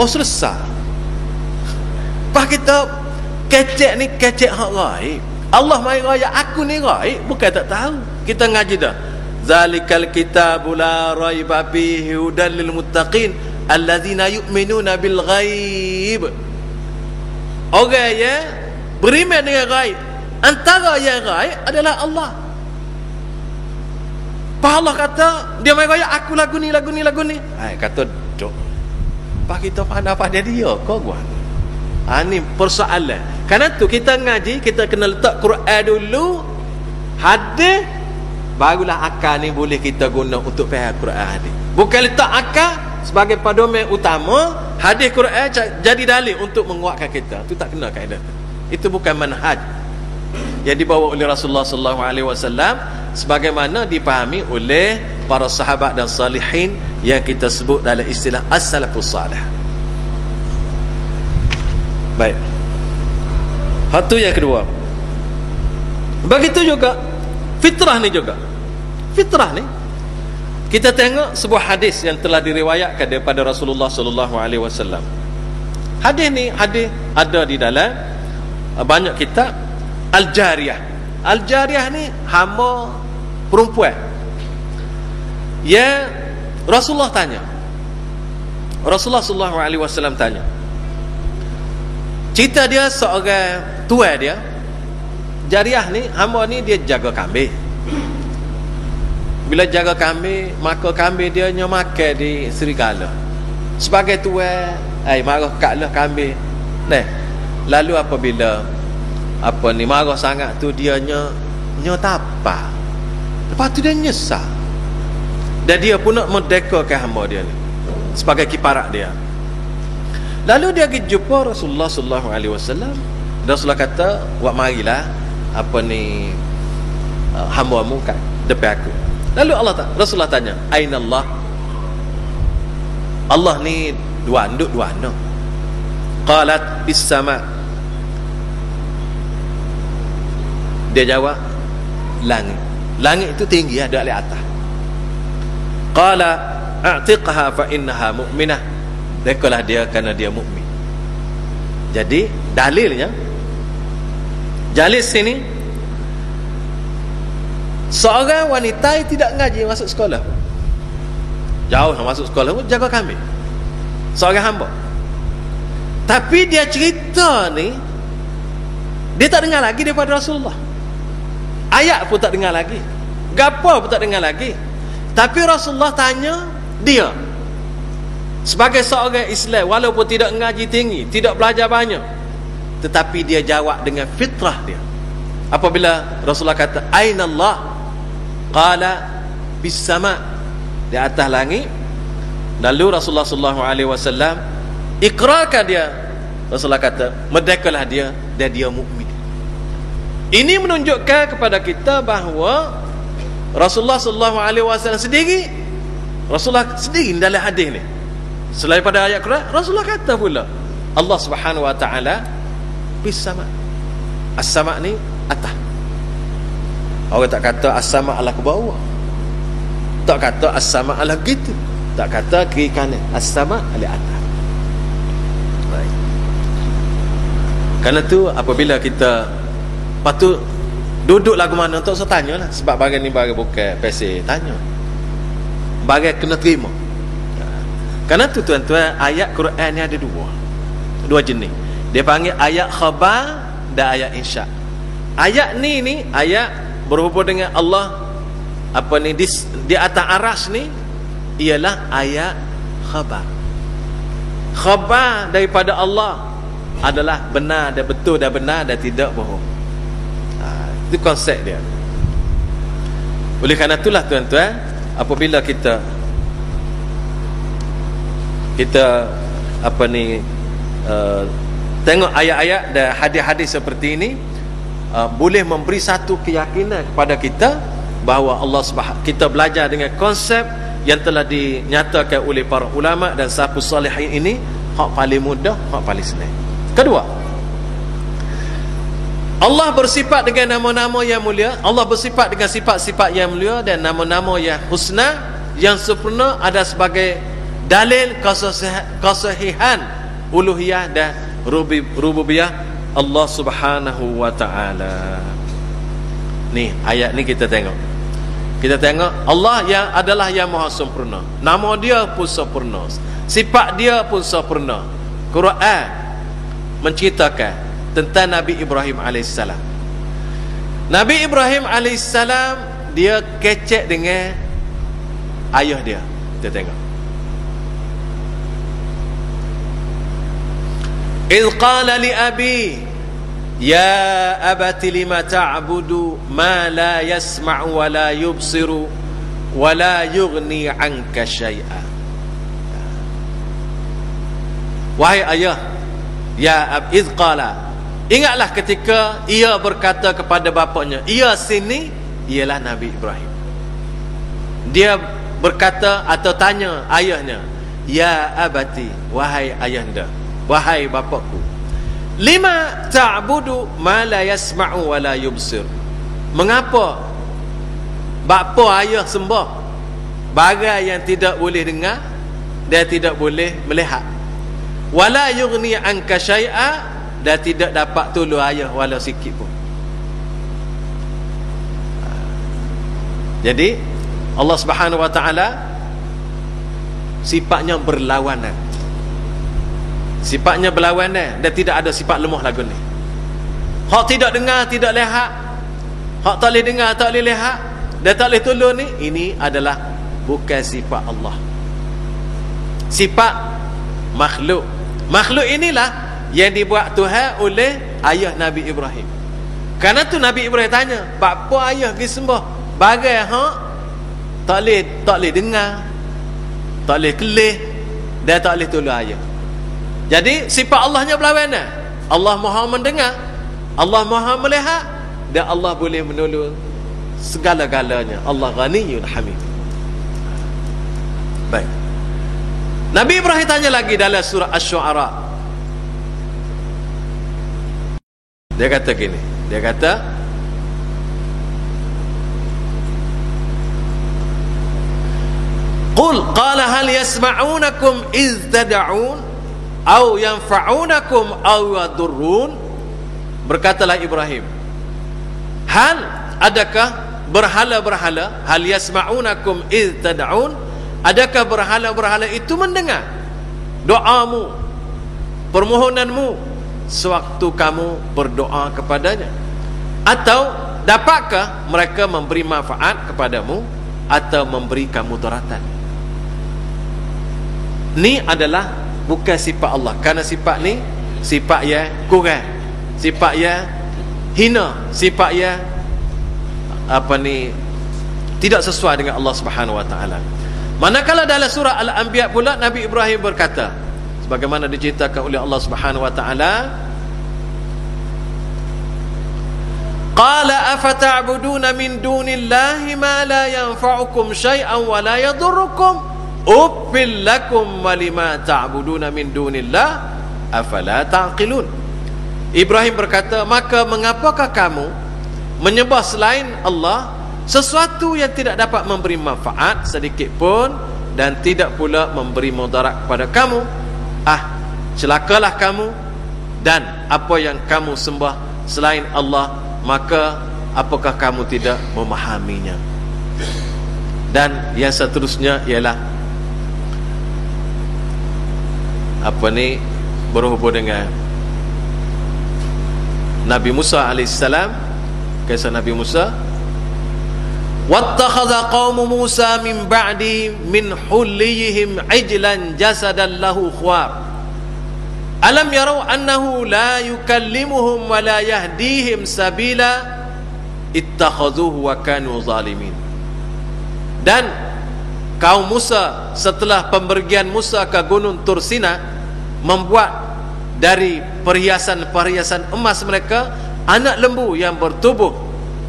S1: selesai. Pas kita kecek ni kecek hak gaib. Allah mai raya aku ni gaib, bukan tak tahu. Kita ngaji dah. Zalikal kitabu la raiba fihi hudan lil muttaqin allazina yu'minuna bil ghaib. Orang yang beriman dengan gaib, antara yang gaib adalah Allah. Pas Allah kata dia mai raya aku lagu ni. Kata dok. Pas kita pandai pada dia kau gua. Ni persoalan. Karena tu kita ngaji, kita kena letak Quran dulu, hadis, barulah akal ni boleh kita guna untuk faham Quran hadis. Bukan letak akal sebagai pedoman utama, hadis Quran jadi dalil untuk menguatkan kita. Itu tak kena kaedah. Itu bukan manhaj yang dibawa oleh Rasulullah sallallahu alaihi wasallam sebagaimana dipahami oleh para sahabat dan salihin yang kita sebut dalam istilah as-salafus salih. Baik. Satu yang kedua. Begitu juga fitrah ni juga. Fitrah ni kita tengok sebuah hadis yang telah diriwayatkan daripada Rasulullah sallallahu alaihi wasallam. Hadis ni hadis ada di dalam banyak kitab. Al-Jariyah. Al-Jariyah ni hamba perempuan. Ya, Rasulullah tanya. Rasulullah sallallahu alaihi wasallam tanya. Cerita dia seorang tua dia. Jariyah ni, hamba ni dia jaga kambing. Bila jaga kambing, maka kambing dia makan di serigala. Sebagai tua, marah kaklah kambing. Lalu apabila marah sangat tu, dia tapa. Lepas tu dia nyesal. Dan dia pun nak merdekakan hamba dia ni sebagai kiparat dia. Lalu dia pergi jumpa Rasulullah sallallahu alaihi wasallam. Rasulullah kata, "Wak marilah hamba-mu kat depan aku." Lalu Rasulullah tanya, "Aina Allah?" Allah ni duduk dua mana? Qalat bis sama. Dia jawab, langit. Langit itu tinggi, ada di atas. Qala a'tiqha fa innaha mu'minah. Dekalah dia kerana dia mukmin. Jadi dalilnya sini seorang wanita yang tidak ngaji masuk sekolah, jauh masuk sekolah pun jaga kambing, seorang hamba. Tapi dia cerita ni dia tak dengar lagi daripada Rasulullah. Ayat pun tak dengar lagi, gapo pun tak dengar lagi. Tapi Rasulullah tanya dia sebagai seorang Islam, walaupun tidak mengaji tinggi, tidak belajar banyak, tetapi dia jawab dengan fitrah dia. Apabila Rasulullah kata aina Allah, qala bis sama, di atas langit. Lalu Rasulullah sallallahu alaihi wasallam ikrarkan dia. Rasulullah kata merdekalah dia dan dia mukmin. Ini menunjukkan kepada kita bahawa Rasulullah sallallahu alaihi wasallam sendiri, Rasulullah sendiri dalam hadis ni, selain pada ayat Quran, Rasulullah kata pula Allah Subhanahu wa taala bis sama. As-sama ni atas. Orang tak kata as-sama ala ke bawah, tak kata as-sama ala gitu, tak kata kiri kanan, as-sama ala atas. Baik. Karena tu apabila kita patut duduk lagu mana tak usah tanya lah, sebab bagian ni bagian bukan pesel tanya, bagian kena terima. Karena tu tuan-tuan, ayat Quran ni ada dua jenis. Dia panggil ayat khabar dan ayat insya. Ayat ni ayat berhubung dengan Allah di atas aras ni ialah ayat khabar. Khabar daripada Allah adalah benar dan betul dan benar dan tidak bohong. Itu konsep dia. Oleh kerana itulah tuan-tuan, apabila kita tengok ayat-ayat dan hadis-hadis seperti ini, boleh memberi satu keyakinan kepada kita bahawa Allah Subhanahu, kita belajar dengan konsep yang telah dinyatakan oleh para ulama dan salafus salih ini, hak paling mudah, hak paling senang. Kedua, Allah bersifat dengan nama-nama yang mulia, Allah bersifat dengan sifat-sifat yang mulia dan nama-nama yang husna yang sempurna ada sebagai dalil kesahihan uluhiyah dan rububiyah Allah Subhanahu wa taala. Ni ayat ni kita tengok. Kita tengok Allah yang adalah yang maha sempurna. Nama dia pun sempurna. Sifat dia pun sempurna. Quran menceritakan tentang Nabi Ibrahim AS. Nabi Ibrahim AS dia kecek dengan ayah dia. Kita tengok. إذ قال لأبي يا أبت لم تعبد ما لا يسمع ولا يبصر ولا يغني عنك شيئا. Wahai ayah, إذ قال, ingatlah ketika ia berkata kepada bapaknya. Ia sini ialah Nabi Ibrahim. Dia berkata atau tanya ayahnya, ya abati, wahai ayahanda, wahai bapakku, lima ta'budu ma la yasma'u wa la yubsir. Mengapa bapa ayah sembah barang yang tidak boleh dengar dan tidak boleh melihat, wala yughni anka syai'a, dan tidak dapat tolong ayah walau sikit pun. Jadi Allah Subhanahu wa taala sifatnya berlawanan. Sifatnya berlawanan dan tidak ada sifat lemah lagu ni. Hak tidak dengar, tidak lihat, hak tak boleh dengar, tak boleh lihat dan tak boleh tolong ni, ini adalah bukan sifat Allah. Sifat makhluk. Makhluk inilah yang dibuat Tuhan oleh ayah Nabi Ibrahim. Karena tu Nabi Ibrahim tanya, bapa ayah pergi sembah bagai hak tak boleh dengar, tak boleh kelih dan tak boleh tolong ayah. Jadi sifat Allahnya berlawanan. Allah Maha mendengar, Allah Maha melihat dan Allah boleh menolong segala-galanya. Allah Ghaniyyun Hamid. Baik. Nabi Ibrahim tanya lagi dalam surah Asy-Syu'ara. Dia kata gini, dia kata Qul qala hal yasma'unakum iz tad'un au yanfa'unakum au yadurrun. Berkatalah Ibrahim, hal, adakah berhala-berhala, hal yasma'unakum iz tad'un, adakah berhala-berhala itu mendengar doamu, permohonanmu sewaktu kamu berdoa kepadanya, atau dapatkah mereka memberi manfaat kepadamu atau memberikan mudaratan. Ni adalah bukan sifat Allah, kerana sifat ni sifat yang kurang, sifat yang hina, sifat yang tidak sesuai dengan Allah Subhanahu wa taala. Manakala dalam surah Al-Anbiya pula Nabi Ibrahim berkata, sebagaimana diceritakan oleh Allah Subhanahu wa taala, qala afata'buduna min dunillahi ma la yanfa'ukum syai'an wa la yadurrukum uffil lakum wa lima ta'buduna min dunillah afala ta'qilun. Ibrahim berkata, maka mengapakah kamu menyembah selain Allah sesuatu yang tidak dapat memberi manfaat sedikit pun dan tidak pula memberi mudarat kepada kamu? Celakalah kamu dan apa yang kamu sembah selain Allah, maka apakah kamu tidak memahaminya? Dan yang seterusnya ialah berhubung dengan Nabi Musa alaihissalam. Kisah Nabi Musa, wattakhadha qaumu Musa min ba'di min hulliyihim ijlan jasadan lahu khawar alam yarau annahu la yukallimuhum wa la yahdihim sabila ittakhadhuhu wa kanu zalimin. Dan kaum Musa setelah pembergian Musa ke gunung Tursina membuat dari perhiasan-perhiasan emas mereka anak lembu yang bertubuh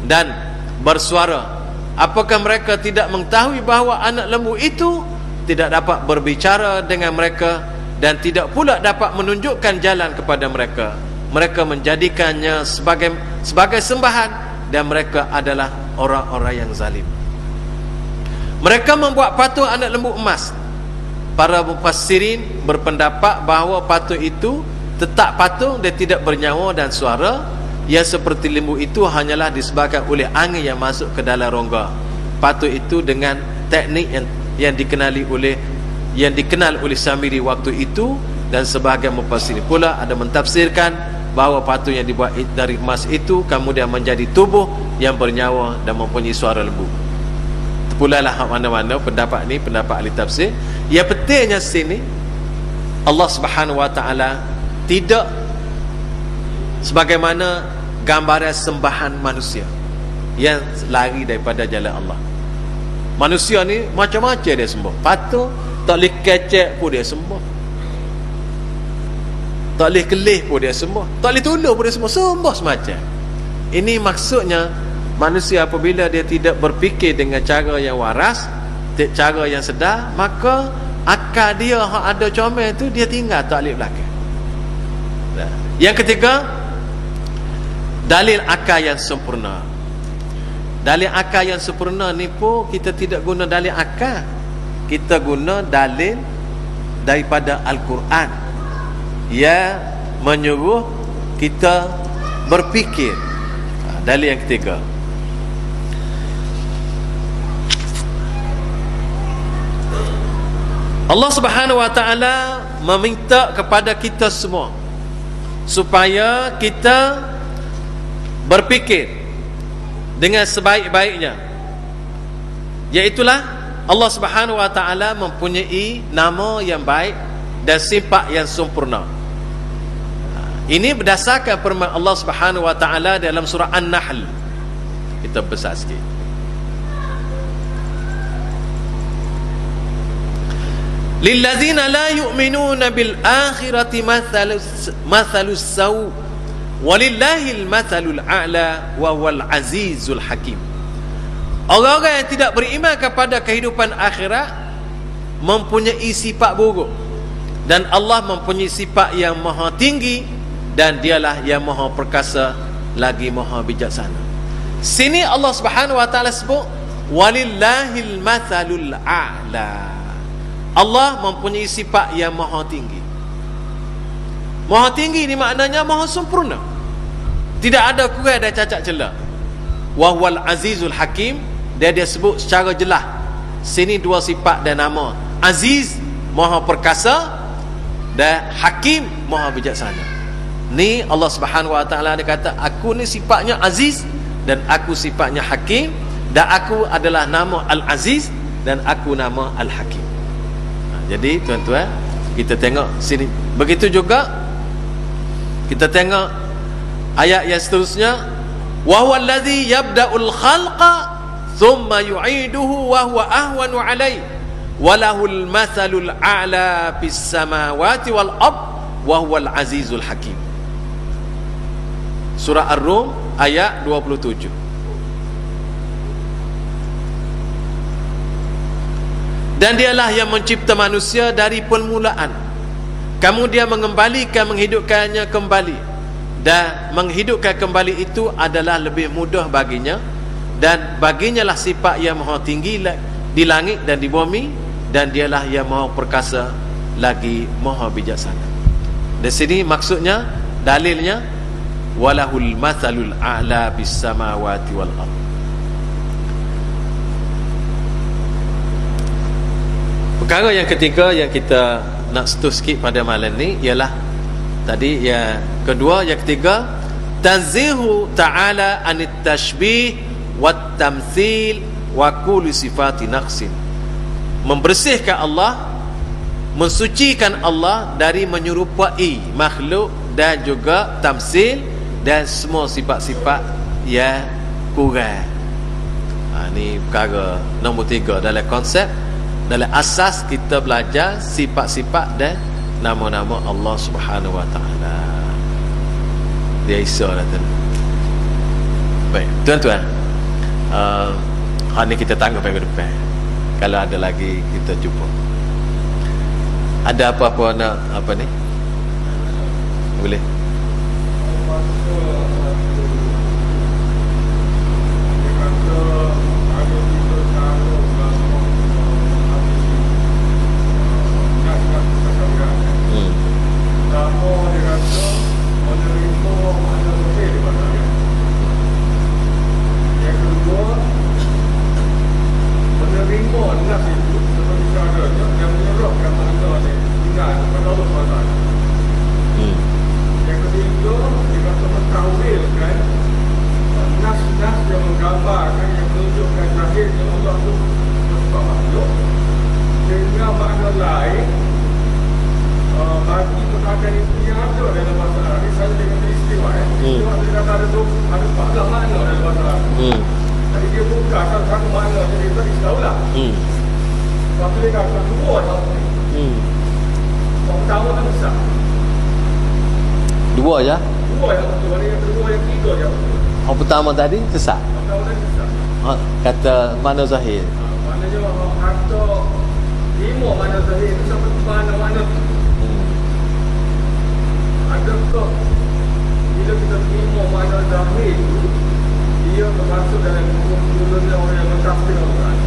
S1: dan bersuara. Apakah mereka tidak mengetahui bahawa anak lembu itu tidak dapat berbicara dengan mereka dan tidak pula dapat menunjukkan jalan kepada mereka? Mereka menjadikannya sebagai sembahan dan mereka adalah orang-orang yang zalim. Mereka membuat patung anak lembu emas. Para mufassirin berpendapat bahawa patung itu tetap patung, dia tidak bernyawa dan suara. Yang seperti lembu itu hanyalah disebabkan oleh angin yang masuk ke dalam rongga patung itu dengan teknik yang dikenal oleh Samiri waktu itu. Dan sebahagian mufassirin pula ada mentafsirkan bahawa patung yang dibuat dari emas itu kemudian menjadi tubuh yang bernyawa dan mempunyai suara lembu. Pulalah mana-mana pendapat ni, pendapat ahli tafsir. Yang pentingnya sini, Allah Subhanahu wa taala tidak sebagaimana gambaran sembahan manusia yang lari daripada jalan Allah. Manusia ni macam-macam dia sembah. Patung tak boleh kecek pun dia sembah, tak boleh kelih pun dia sembah, tak boleh tolong pun dia sembah semacam. Ini maksudnya manusia apabila dia tidak berfikir dengan cara yang waras, cara yang sedar, maka akal dia ada comel tu dia tinggal tak boleh belakang. Yang ketiga, dalil akal yang sempurna. Dalil akal yang sempurna ni pun kita tidak guna dalil akal, kita guna dalil daripada Al-Quran yang menyuruh kita berfikir. Dalil yang ketiga, Allah Subhanahu wa taala meminta kepada kita semua supaya kita berfikir dengan sebaik-baiknya. Iaitulah Allah Subhanahu wa taala mempunyai nama yang baik dan sifat yang sempurna. Ini berdasarkan firman Allah Subhanahu wa taala dalam surah An-Nahl. Kita besar sikit. Lillazina la yu'minuna bil akhirati mathalus saw walillahil mathalul a'la wa huwal azizul hakim. Orang-orang yang tidak beriman kepada kehidupan akhirat mempunyai sifat buruk, dan Allah mempunyai sifat yang maha tinggi, dan dialah yang maha perkasa lagi maha bijaksana. Sini Allah Subhanahu wa taala sebut walillahil mathalul a'la. Allah mempunyai sifat yang maha tinggi. Maha tinggi ni maknanya maha sempurna, tidak ada kurang dan cacat celah. Wa huwal azizul hakim, dia sebut secara jelas sini dua sifat dan nama. Aziz maha perkasa dan hakim maha bijaksana. Ni Allah Subhanahu wa taala dia kata, aku ni sifatnya aziz dan aku sifatnya hakim, Dan aku adalah nama Al-Aziz dan aku nama Al-Hakim. Jadi tuan-tuan, kita tengok sini. Begitu juga kita tengok ayat yang seterusnya, wa huwa allazi yabda'ul khalqa thumma yu'iduhu wa huwa ahwanu 'alaihi wa lahul mathalul a'la fis samawati wal ard wa huwal azizul hakim. Surah Ar-Rum ayat 27. Dan dialah yang mencipta manusia dari permulaan, kemudian menghidupkannya kembali, dan menghidupkan kembali itu adalah lebih mudah baginya, dan baginya lah sifat yang maha tinggi di langit dan di bumi, dan dialah yang maha perkasa lagi maha bijaksana. Di sini maksudnya, dalilnya, walahul mathalul a'la bis samawati wal ard. Perkara yang ketiga yang kita nak sentuh sikit pada malam ni ialah tadi yang kedua, yang ketiga, tanzihu ta'ala anit tashbih wat tamthil wa kulli sifati naqsin. Membersihkan Allah, mensucikan Allah dari menyerupai makhluk dan juga tamsil dan semua sifat-sifat yang kurang. Ini perkara nombor 3 dalam konsep, dalam asas kita belajar sifat-sifat dan nama-nama Allah Subhanahu Wa Taala. Dia Isa dah tu. Baik, tuan-tuan, hari ni kita tangguh minggu depan. Kalau ada lagi kita jumpa. Ada apa-apa nak apa ni? Boleh. Dua je? Dua yang kedua, yang kedua, yang tiga je. Yang pertama tadi sesat? Kata mana zahir? Maknanya kata lima mana zahir itu sampai mana-mana. Adakah bila kita terima mana zahir itu, dia termasuk dalam kumpulan orang yang mentafsir Al-Quran?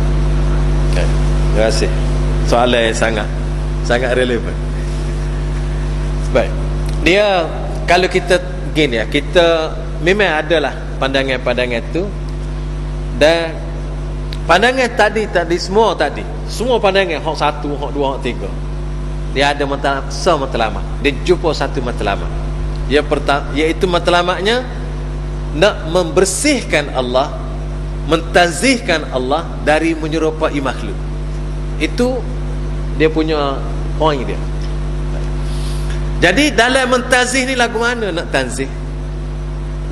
S1: Okay. Terima kasih. Soalan yang sangat relevan. Baik. Dia kalau kita gini ya, kita memang adalah pandangan-pandangan tu, dan pandangan tadi semua pandangan hak satu, hak dua, hak tiga, dia ada matlamat. Dia jumpa satu matlamat. Yang pertama iaitu matlamatnya nak membersihkan Allah, mentazihkan Allah dari menyerupai makhluk. Itu dia punya point dia. Jadi dalam mentazih ni lagu mana nak tanzih?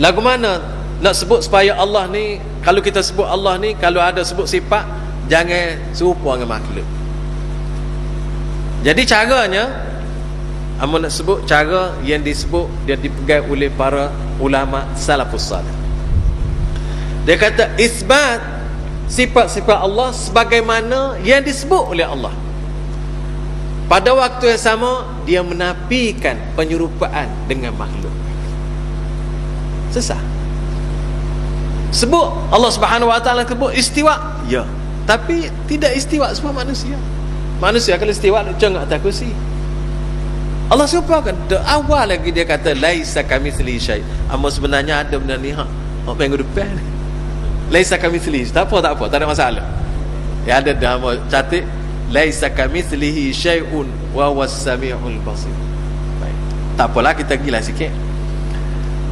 S1: Lagu mana nak sebut supaya Allah ni, kalau kita sebut Allah ni, kalau ada sebut sifat, jangan serupa dengan makhluk. Jadi caranya, amun nak sebut cara yang disebut, dia dipegang oleh para ulama salafus salih. Dia kata isbat sifat-sifat Allah sebagaimana yang disebut oleh Allah. Pada waktu yang sama, dia menafikan penyerupaan dengan makhluk. Sesat. Sebut Allah Subhanahu Wa Taala sebut istiwa, ya, tapi tidak istiwa semua manusia. Manusia kalau istiwa nak cengak atas kursi. Allah serupakan. Awal lagi dia kata laisa kamitslihi syai'. Amma sebenarnya ada benda ni minggu depan. Laisa kamitslihi. Tak apa, tak ada masalah. Ya ada dah catat laisa kamitslihi syai'un wa huwas samiul basir. Baik. Tak apalah, kita gila sikit.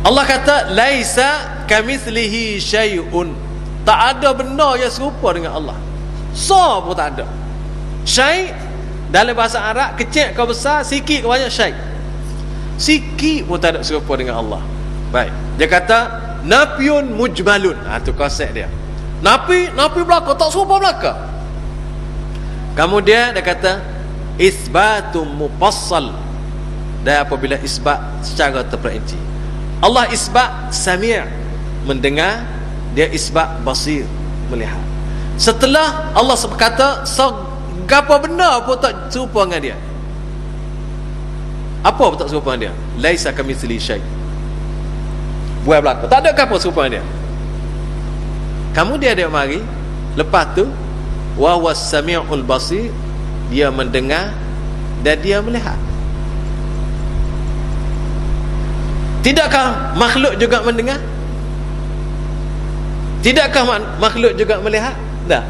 S1: Allah kata laisa kamitslihi syai'un. Tak ada benda yang serupa dengan Allah. So pun tak ada. Syai' dalam bahasa Arab, kecil ke besar, sikit ke banyak, syai'. Sikit pun tak ada serupa dengan Allah. Baik. Dia kata nafyun mujmalun. Tu konsep dia. Nafi belaka, tak serupa belaka. Kemudian dia kata isbatum mufassal. Dan apabila isbat secara terperinci, Allah isbat sami', mendengar, dia isbat basir, melihat. Setelah Allah berkata segapa benda pun tak serupa dengan dia. Apa pun tak serupa dengan dia? Laisa kamitsli syai'. Buat belaka, tak ada apa serupa dengan dia. Kamu dia mari, lepas tu wa huwas sami'ul basir, dia mendengar dan dia melihat. Tidakkah makhluk juga mendengar? Tidakkah makhluk juga melihat? Tak.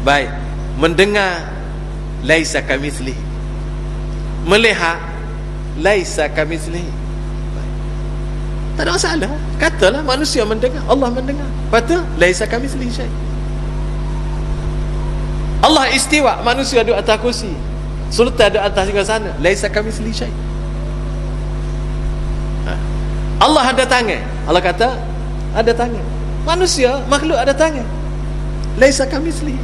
S1: Baik. Mendengar laisa kamitslihi. Melihat laisa kamitslihi. Tak ada masalah. Katalah manusia mendengar, Allah mendengar. Lepas tu laisa kamitslihi syai'. Allah istiwa, manusia duduk atas kursi. Sultan duduk atas singgah laisa kamitslihi syai'. Allah ada tangan. Allah kata ada tangan. Manusia, makhluk ada tangan. Laisa kamitslihi.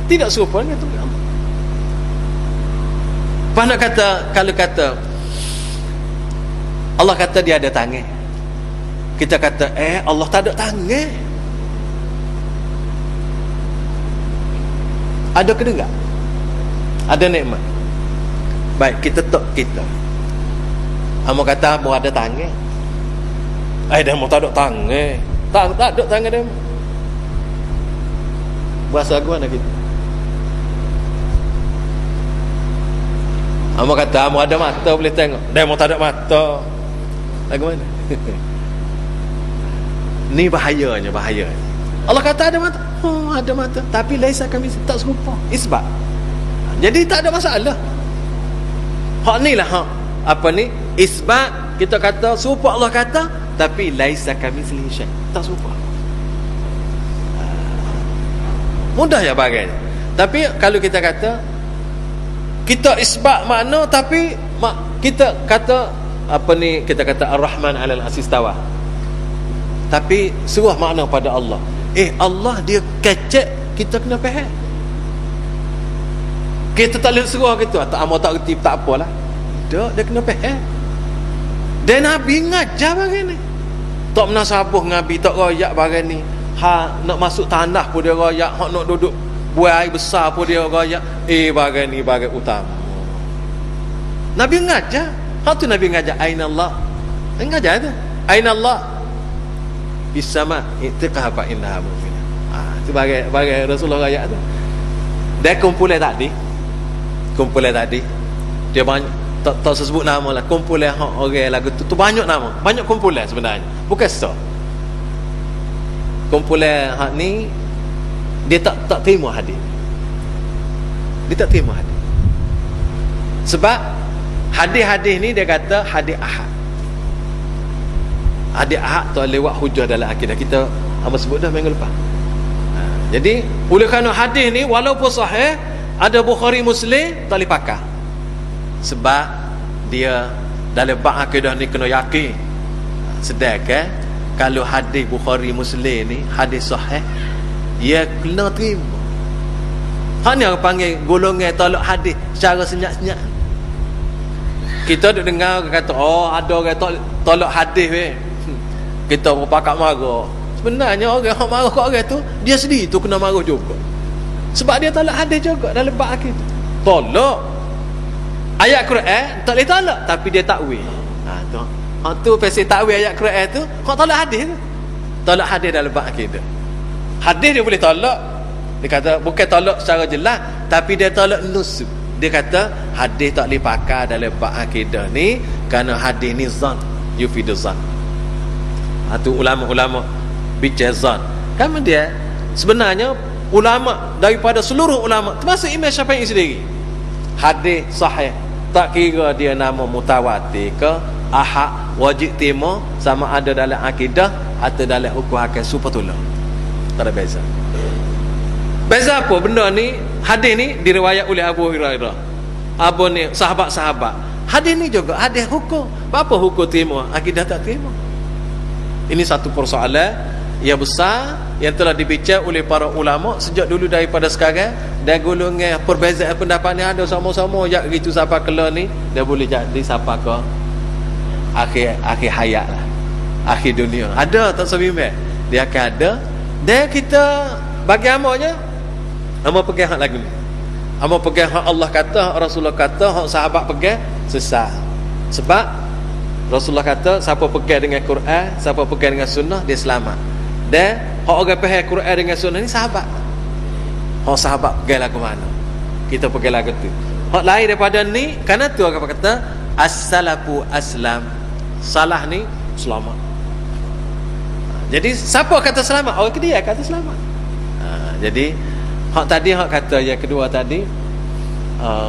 S1: Tidak serupa dengan Tuhan Allah. Apa nak kata, kalau kata Allah kata dia ada tangan, kita kata Allah tak ada tangan. Ada ke enggak? Ada nikmat. Baik, kita tok kita. Amo kata mau ada tangan. Dah mau tak ada tangan. Tak ada tangan dia. Bahasa aku mana kita? Amo kata mau ada mata boleh tengok. Dah mau tak ada mata. Lagu mana? Ni bahayanya. Allah kata ada mata. Ada mata. Tapi laisa kami tak serupa. Isbat. Jadi tak ada masalah. Hak ni lah apa ni? Isbat. Kita kata serupa Allah kata, tapi laisa kamitslihi syai'. Tak serupa. Mudah ya bagainya. Tapi kalau kita kata kita isbat makna, tapi kita kata apa ni, kita kata Ar-Rahman 'alal 'arsy istawa, tapi seruah makna pada Allah. Allah dia kecek, kita kena faham. Kita tak boleh seruah gitu. Tak amal tak reti, tak apalah. Dia kena faham. Dan Nabi ngajar bagian ni. Tak pernah sabuh Nabi tak royak bagian ni. Nak masuk tanah pun dia royak, nak duduk buai air besar pun dia royak. Bagian ni bagian utama. Nabi ngajar. Tu Nabi ngajar aina Allah. Ngajar tu. Aina Allah. Bisama itiqah fa innaha mu'minah. Tu bagai Rasulullah royak tu. Dia kumpulan tadi. Dia banyak tak sebut nama lah, kumpulan orang lagu tu banyak nama, banyak kumpulan sebenarnya, bukan so. Kumpulan hak ni dia tak terima hadis. Sebab hadis-hadis ni dia kata hadis ahad. Hadis ahad tu lewat hujah dalam akidah. Kita hamba sebut dah minggu lepas. Jadi oleh kerana hadis ni walaupun sahih, ada Bukhari Muslim, tak boleh pakai. Sebab dia dalam bab akidah ni kena yakin. Sedangkan kalau hadis Bukhari Muslim ni hadis sahih, dia kena terima. Hak ni orang panggil golongan tolak hadis secara senyap-senyap. Kita duk dengar orang kata ada orang tolak hadis weh. Kita berpakat marah. Sebenarnya orang yang marah kat orang tu, dia sendiri tu kena marah juga. Sebab dia tolak hadis juga dalam bab akidah. Tolak ayat Quran tak boleh tolak, tapi dia takwil. Tu pasal takwil ayat Quran tu, kau tolak hadis tu. Tolak hadis dalam bab akidah. Hadis dia boleh tolak. Dia kata bukan tolak secara jelas, tapi dia tolak nusuk. Dia kata hadis tak boleh pakai dalam bab akidah ni kerana hadis ni zan, yufidu zan. Tu ulama-ulama bicara zan. Kemudian sebenarnya ulama daripada seluruh ulama, termasuk Imam Syafi'i sendiri, hadis sahih tak kira dia nama mutawatir ke ahad, wajib terima, sama ada dalam akidah atau dalam hukum akal, super tolak. Tak ada beza. Beza apa benda ni? Hadis ni diriwayat oleh Abu Hurairah. Apa ni sahabat-sahabat. Hadis ni juga hadis hukum. Apa hukum terima? Akidah tak terima. Ini satu persoalan yang besar yang telah dibincang oleh para ulama sejak dulu daripada sekarang. Dan golongan perbezaan pendapat ni ada sama-sama jak gitu siapa kelah ni dia boleh jadi siapa ke akhir hayat lah, akhir dunia. Ada tak sebimbang? Dia akan ada. Dan kita bagi amanya amo pegang hak lagu ni. Amo pegang hak Allah kata, hak Rasulullah kata, hak sahabat pegang sesat. Sebab Rasulullah kata siapa pegang dengan Quran, siapa pegang dengan sunnah dia selamat. Dan hak orang pegang Quran dengan sunnah ni sahabat. Hak sahabat pegang lagu mana? Kita pegang lagu tu. Hak lain daripada ni, kerana tu orang kata as-salafu aslam. Salah ni selamat. Jadi siapa kata selamat? Orang dia kata selamat. Jadi hak tadi hak kata yang kedua tadi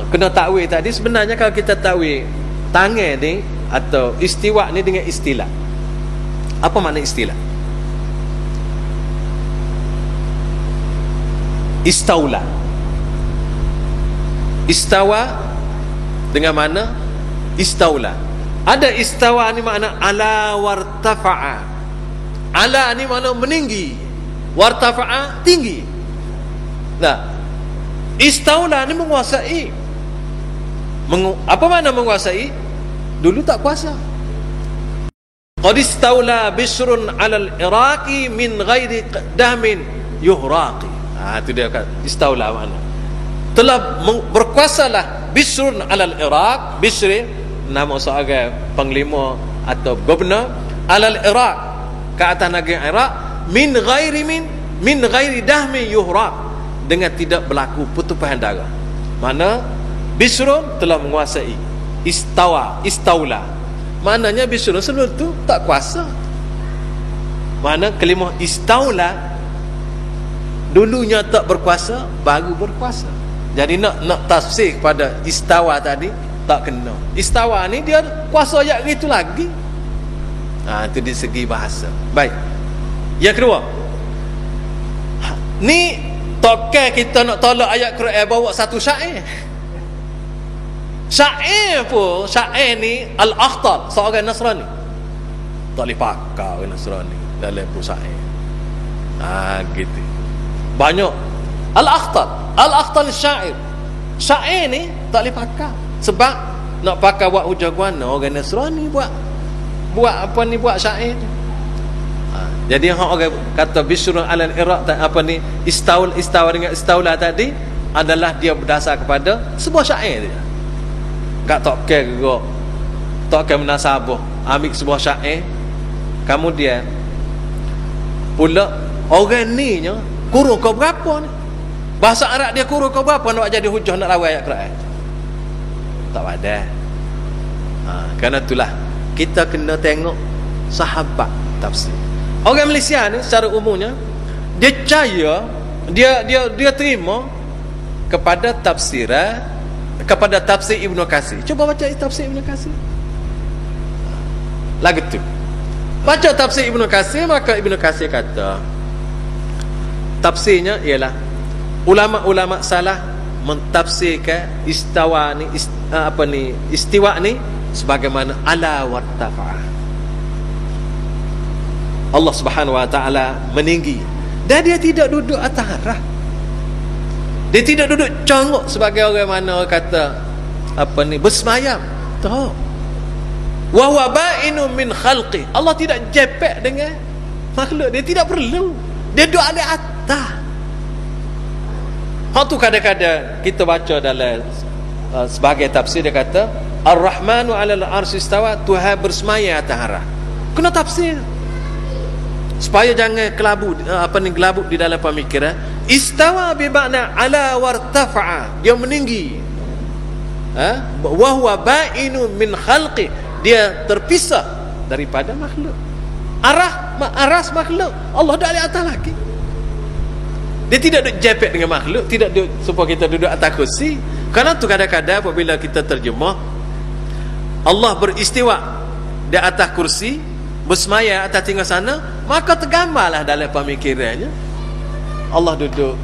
S1: kena takwil tadi, sebenarnya kalau kita takwil tangan ni atau istiwa ni dengan istilah. Apa makna istilah? Istaula. Istawa dengan mana? Istaula. Ada istawa ni makna ala wartafa'a. Ala ni makna meninggi, wartafa'a tinggi. Nah, istaula ni menguasai. Apa makna menguasai? Dulu tak kuasa. Qad istaula Bishrun 'alal Iraqi min ghairi dahmin yuhraqi. Itu dia kata istaula makna. Telah berkuasalah Bishrun 'alal Iraq. Bishr nama seorang panglima atau gubernur 'alal Iraq, ke atas negeri Iraq, min ghairi dahmin yuhraq, dengan tidak berlaku pertumpahan darah. Mana Bishrun telah menguasai. Istaula. Maknanya Bishrun sebelum tu tak kuasa. Mana kalimah istaula dulunya tak berkuasa, baru berkuasa. Jadi nak tafsir kepada istawa tadi tak kena. Istawa ni dia kuasa jak gitu lagi. Itu di segi bahasa. Baik. Yang kedua, ni tokai kita nak tolak ayat Quran bawa satu syair. Syair pun, syair ni Al-Akhtal, seorang Nasrani. Tak boleh pakai orang Nasrani dalam pun syair. Gitu. Banyak Al-Akhtal syair. Syair ni tak boleh pakai. Sebab nak pakai buat hujah guana orang Nasrani buat apa ni, buat syair. Jadi orang kata Bishrun 'alal Iraq apa ni istawa dengan istaula tadi adalah dia berdasar kepada sebuah syair dia. Tak kira gerak, tak kira munasabah, ambil sebuah syair, kemudian pula orang ni nya kurung kau berapa ni, bahasa Arab dia kurung kau berapa nak jadi hujah nak lawan ayat Quran. Tak ada. Kerana itulah kita kena tengok sahabat tafsir. Orang Malaysia ni secara umumnya dia percaya, dia terima kepada tafsiran, kepada tafsir Ibnu Katsir. Cuba baca tafsir Ibnu Katsir. Lagu tu. Baca tafsir Ibnu Katsir, maka Ibnu Katsir kata tafsirnya ialah ulama-ulama salah mentafsirkan istawa ni istiwa ni sebagaimana ala wartafa. Allah Subhanahu wa taala meninggi dan dia tidak duduk atas arah. Dia tidak duduk congok sebagai orang mana kata bersemayam. Tak. Wa huwa ba'inu min khalqi. Allah tidak jepek dengan makhluk. Dia tidak perlu. Dia duduk di atas. Hak tu kadang-kadang kita baca dalam sebagai tafsir dia kata Ar-Rahmanu 'alal 'arsy istawa, Tuhan bersemayam atas arah. Kena tafsir supaya jangan gelabuk di dalam pemikiran. Istawa bi makna ala wartafa'a, dia meninggi. Wa huwa ba'inu min khalqi, dia terpisah daripada makhluk. Aras makhluk, Allah dah di atas lagi. Dia tidak duduk jepek dengan makhluk, tidak duduk supaya kita duduk atas kursi. Kerana tu kadang-kadang apabila kita terjemah Allah beristiwa di atas kursi, bersemaya atas tinggal sana, maka tergambarlah dalam pemikirannya Allah duduk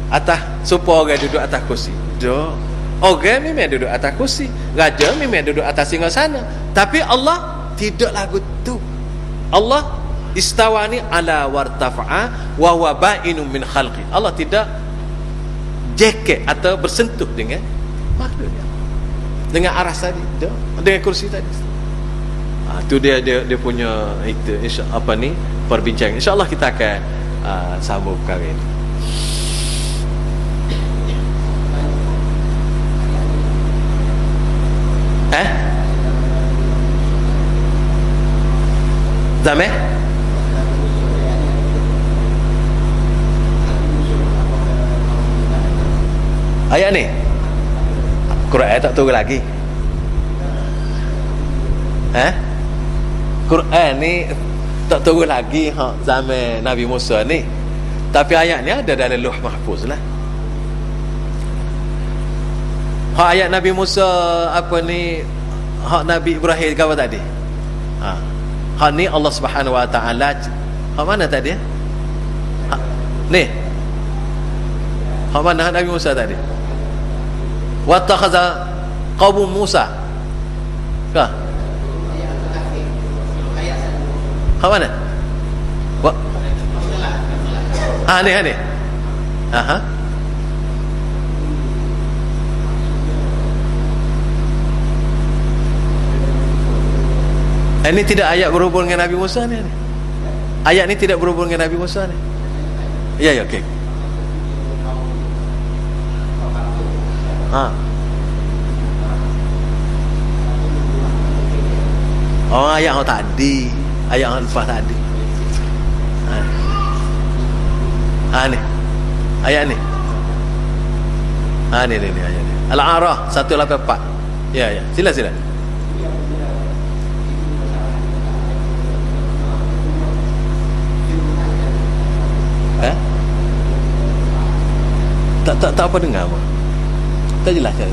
S1: atas, supaya orang duduk atas kursi. Duduk. Orang memang duduk atas kursi, raja memang duduk atas singgasana. Tapi Allah tidak lagu tu. Allah istawani ala wartafa'a wa huwa ba'inun min khalqi. Allah tidak jeket atau bersentuh dengan makhluknya, dengan aras tadi, dengan kursi tadi. Tu dia punya itu, apa ni, perbincangan. InsyaAllah kita akan sambung perkara ini. Zameh? Ayat ni Quran tak turun lagi. Quran ni tak turun lagi zaman Nabi Musa ni. Tapi ayat ni ada dalam Lauh Mahfuz lah. Ayat Nabi Musa apa ni, Nabi Ibrahim ke apa tadi? Ni Allah Subhanahu Wa Taala. Mana tadi? Ni. Mana Nabi Musa tadi? Wa takhadha qaum Musa. Kah? Mana? Ni. Ini tidak ayat berhubung dengan Nabi Musa ni. Ayat ni tidak berhubung dengan Nabi Musa ni. Ya, okey. Ayat yang tadi, ayat yang lepas tadi. Ni. Ayat ni. Ni ayat ni. Al-A'raf 184. Ya. Sila. Tak apa dengar apa. Tak jelas cara.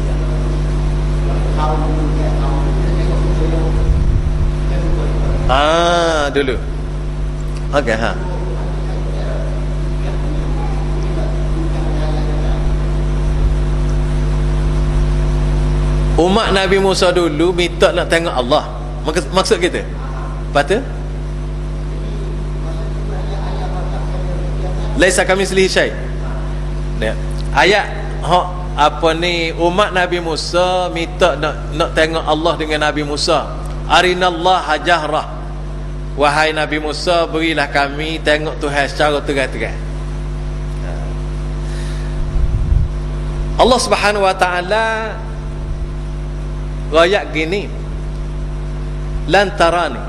S1: Dulu. Okey, umat Nabi Musa dulu minta nak tengok Allah. Maksud kita. Lepas tu laisa kamitslihi syai'. Ayat apa ni, umat Nabi Musa minta nak tengok Allah dengan Nabi Musa. Arinallaha jahrah. Wahai Nabi Musa, berilah kami tengok Tuhan secara terang-terang. Allah Subhanahu Wa Taala rakyat gini, lantarani,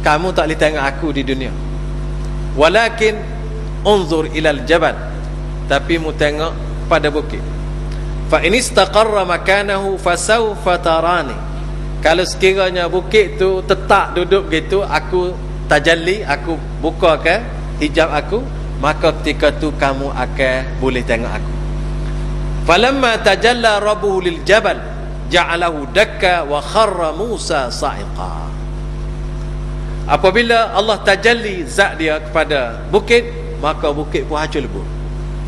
S1: kamu tak boleh tengok aku di dunia, walakin unzur ilal jabal, tapi mu tengok pada bukit. Fa in istaqarra makanahu fasawfa tarani. Kalau sekiranya bukit tu tetap duduk gitu, aku tajalli, aku bukakan hijab aku, maka ketika tu kamu akan boleh tengok aku. Falamma tajalla rabbuhu lil jabal ja'alahu dakka wa kharra Musa sa'iqa. Apabila Allah tajalli zat dia kepada bukit, maka bukit pun hancur lebur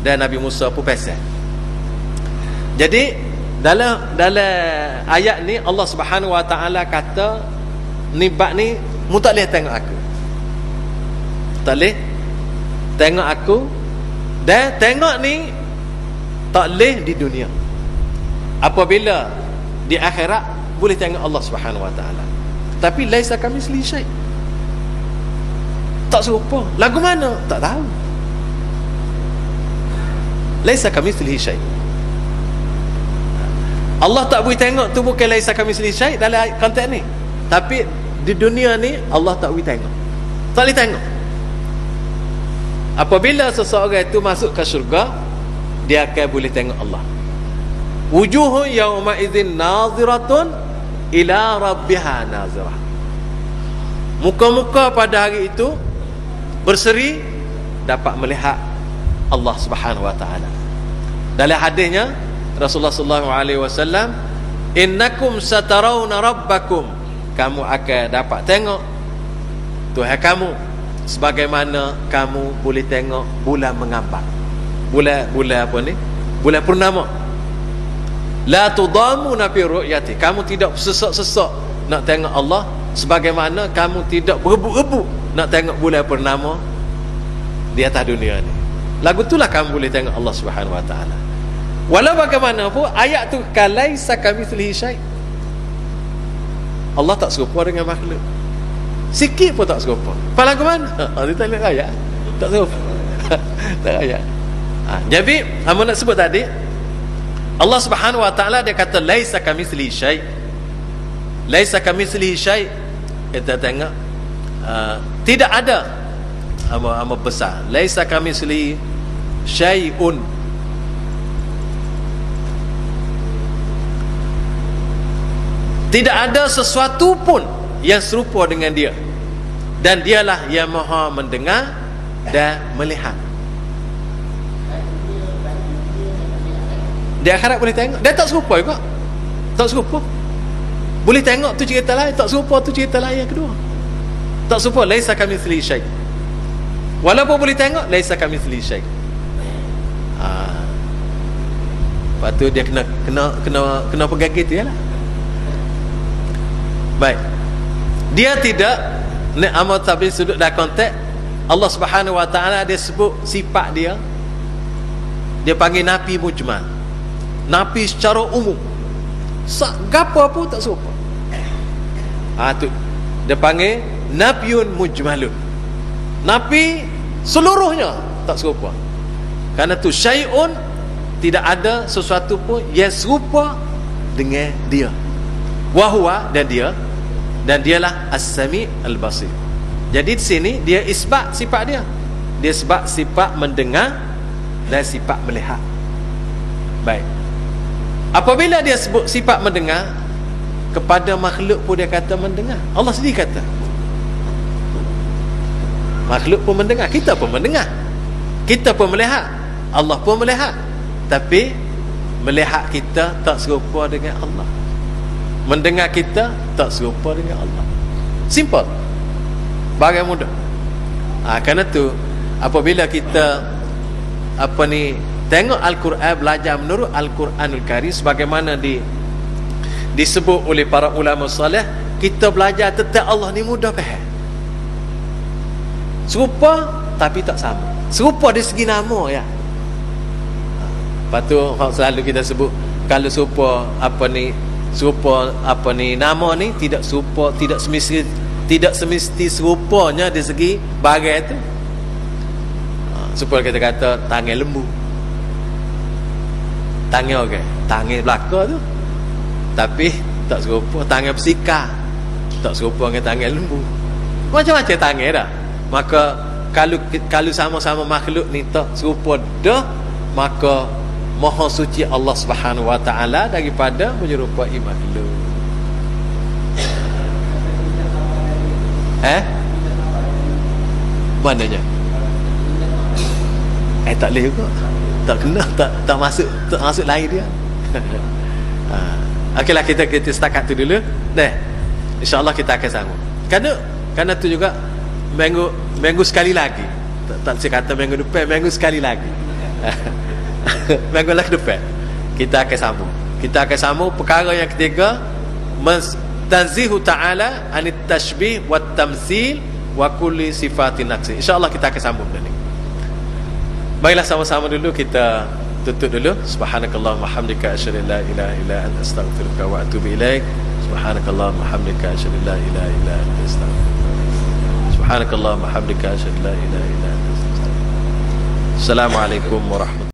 S1: dan Nabi Musa pun pesat. Jadi dalam ayat ni Allah Subhanahu Wa Taala kata, ni bab ni mu tak boleh tengok aku, tak boleh tengok aku, dan tengok ni tak boleh di dunia. Apabila di akhirat boleh tengok Allah Subhanahu Wa Taala, tapi laisa kamitslihi syai', tak serupa. Lagu mana tak tahu. Laisa kamitslihi syai'. Allah tak boleh tengok tu bukan laisa kamitslihi syai' dalam konteks ni, tapi di dunia ni Allah tak boleh tengok, tak boleh tengok. Apabila seseorang itu masuk ke syurga, dia akan boleh tengok Allah. Wujuhun yawma idzin naziratun ila rabbiha nazirah. Muka-muka pada hari itu berseri, dapat melihat Allah Subhanahu Wa Taala. Dalam hadisnya Rasulullah sallallahu alaihi wasallam, innakum satarawna rabbakum, kamu akan dapat tengok Tuhan kamu. sebagaimana kamu boleh tengok bulan mengambang. Bulan apa ni? Bulan purnama. La tudamuna fi ru'yati. Kamu tidak sesak-sesak nak tengok Allah sebagaimana kamu tidak berebut-rebut nak tengok bulan purnama di atas dunia ni. Lagu itulah kamu boleh tengok Allah Subhanahu wa taala. Walau bagaimanapun ayat tu kalaisa kamitslihi syai'. Allah tak serupa dengan makhluk. Sikit pun tak serupa. Paling ke mana? Dia tak lihat ayat. Tak serupa. Tak ayat. Jadi, apa nak sebut tadi? Allah Subhanahu wa taala dia kata laisa kamitslihi syai'. Laisa kamitslihi syai'. Kita tengok tidak ada ama besar. Laisa kamitslihi syai'un. Tidak ada sesuatu pun yang serupa dengan dia, dan dialah yang maha mendengar dan melihat. Di akhirat boleh tengok. Dia tak serupa juga. Tak serupa. Boleh tengok tu cerita lain, tak serupa tu cerita lain yang kedua. Tak serupa. Laisa kamitslihi syai'. Walaupun boleh tengok, laisa kamitslihi syai'. Lepas tu dia kena pegang gitu ya lah. Baik. Dia tidak amal tapi sudut dah konteks Allah Subhanahu wa taala dia sebut sifat dia. Dia panggil nafi mujmal. Nafi secara umum. Gapo apa tak serupa. Tu dia panggil nafyun mujmalun. Nafi seluruhnya tak serupa. Karena tu syai'un, tidak ada sesuatu pun yang serupa dengan dia. Wahwa, dan dialah as-sami' al-basir. Jadi di sini dia isbat sifat dia. Dia sebab sifat mendengar dan sifat melihat. Baik. Apabila dia sebut sifat mendengar, kepada makhluk pun dia kata mendengar. Allah sendiri kata makhluk pun mendengar, kita pun mendengar, kita pun melihat, Allah pun melihat. Tapi melihat kita tak serupa dengan Allah, mendengar kita tak serupa dengan Allah. Simple, bagai mudah. Kerana tu apabila kita tengok Al-Quran, belajar menurut Al-Quranul Karim sebagaimana disebut oleh para ulama salih, kita belajar tentang Allah ni mudah faham. Serupa tapi tak sama. Serupa dari segi nama ya. Lepas tu selalu kita sebut kalau serupa nama ni tidak serupa, tidak semesti serupanya dari segi bagai tu. Supaya kita kata tangan lembu, tangan orang, tangan belakang tu, tapi tak serupa. Tangan bersika tak serupa dengan tangan lembu. Macam-macam tangan dah. Maka kalau sama-sama makhluk ni tak serupa dah, maka maha suci Allah Subhanahu wa taala daripada menyerupai makhluk. Mananya? Tak boleh juga. Tak kena, tak masuk lain dia. Okeylah, kita setakat tu dulu. InsyaAllah kita akan sambung. Kerana tu juga minggu sekali lagi. Tak saya kata minggu depan, minggu sekali lagi. Minggu lagi depan kita akan sambung. Kita akan sambung perkara yang ketiga, tanzihu ta'ala anit tashbih wat tamsil wa kulli sifatin naqsi. InsyaAllah kita akan sambung ni. Baiklah, sama-sama dulu kita tutup dulu. Subhanakallahumma hamdika asyhadu an la ilaha illa anta astaghfiruka wa atubu ilaik. Subhanakallahumma hamdika asyhadu an la ilaha illa anta astaghfiruka. Subhanakallahumma hamdika asyhadu an la ilaha illa anta astaghfiruka. Assalamualaikum warahmatullahi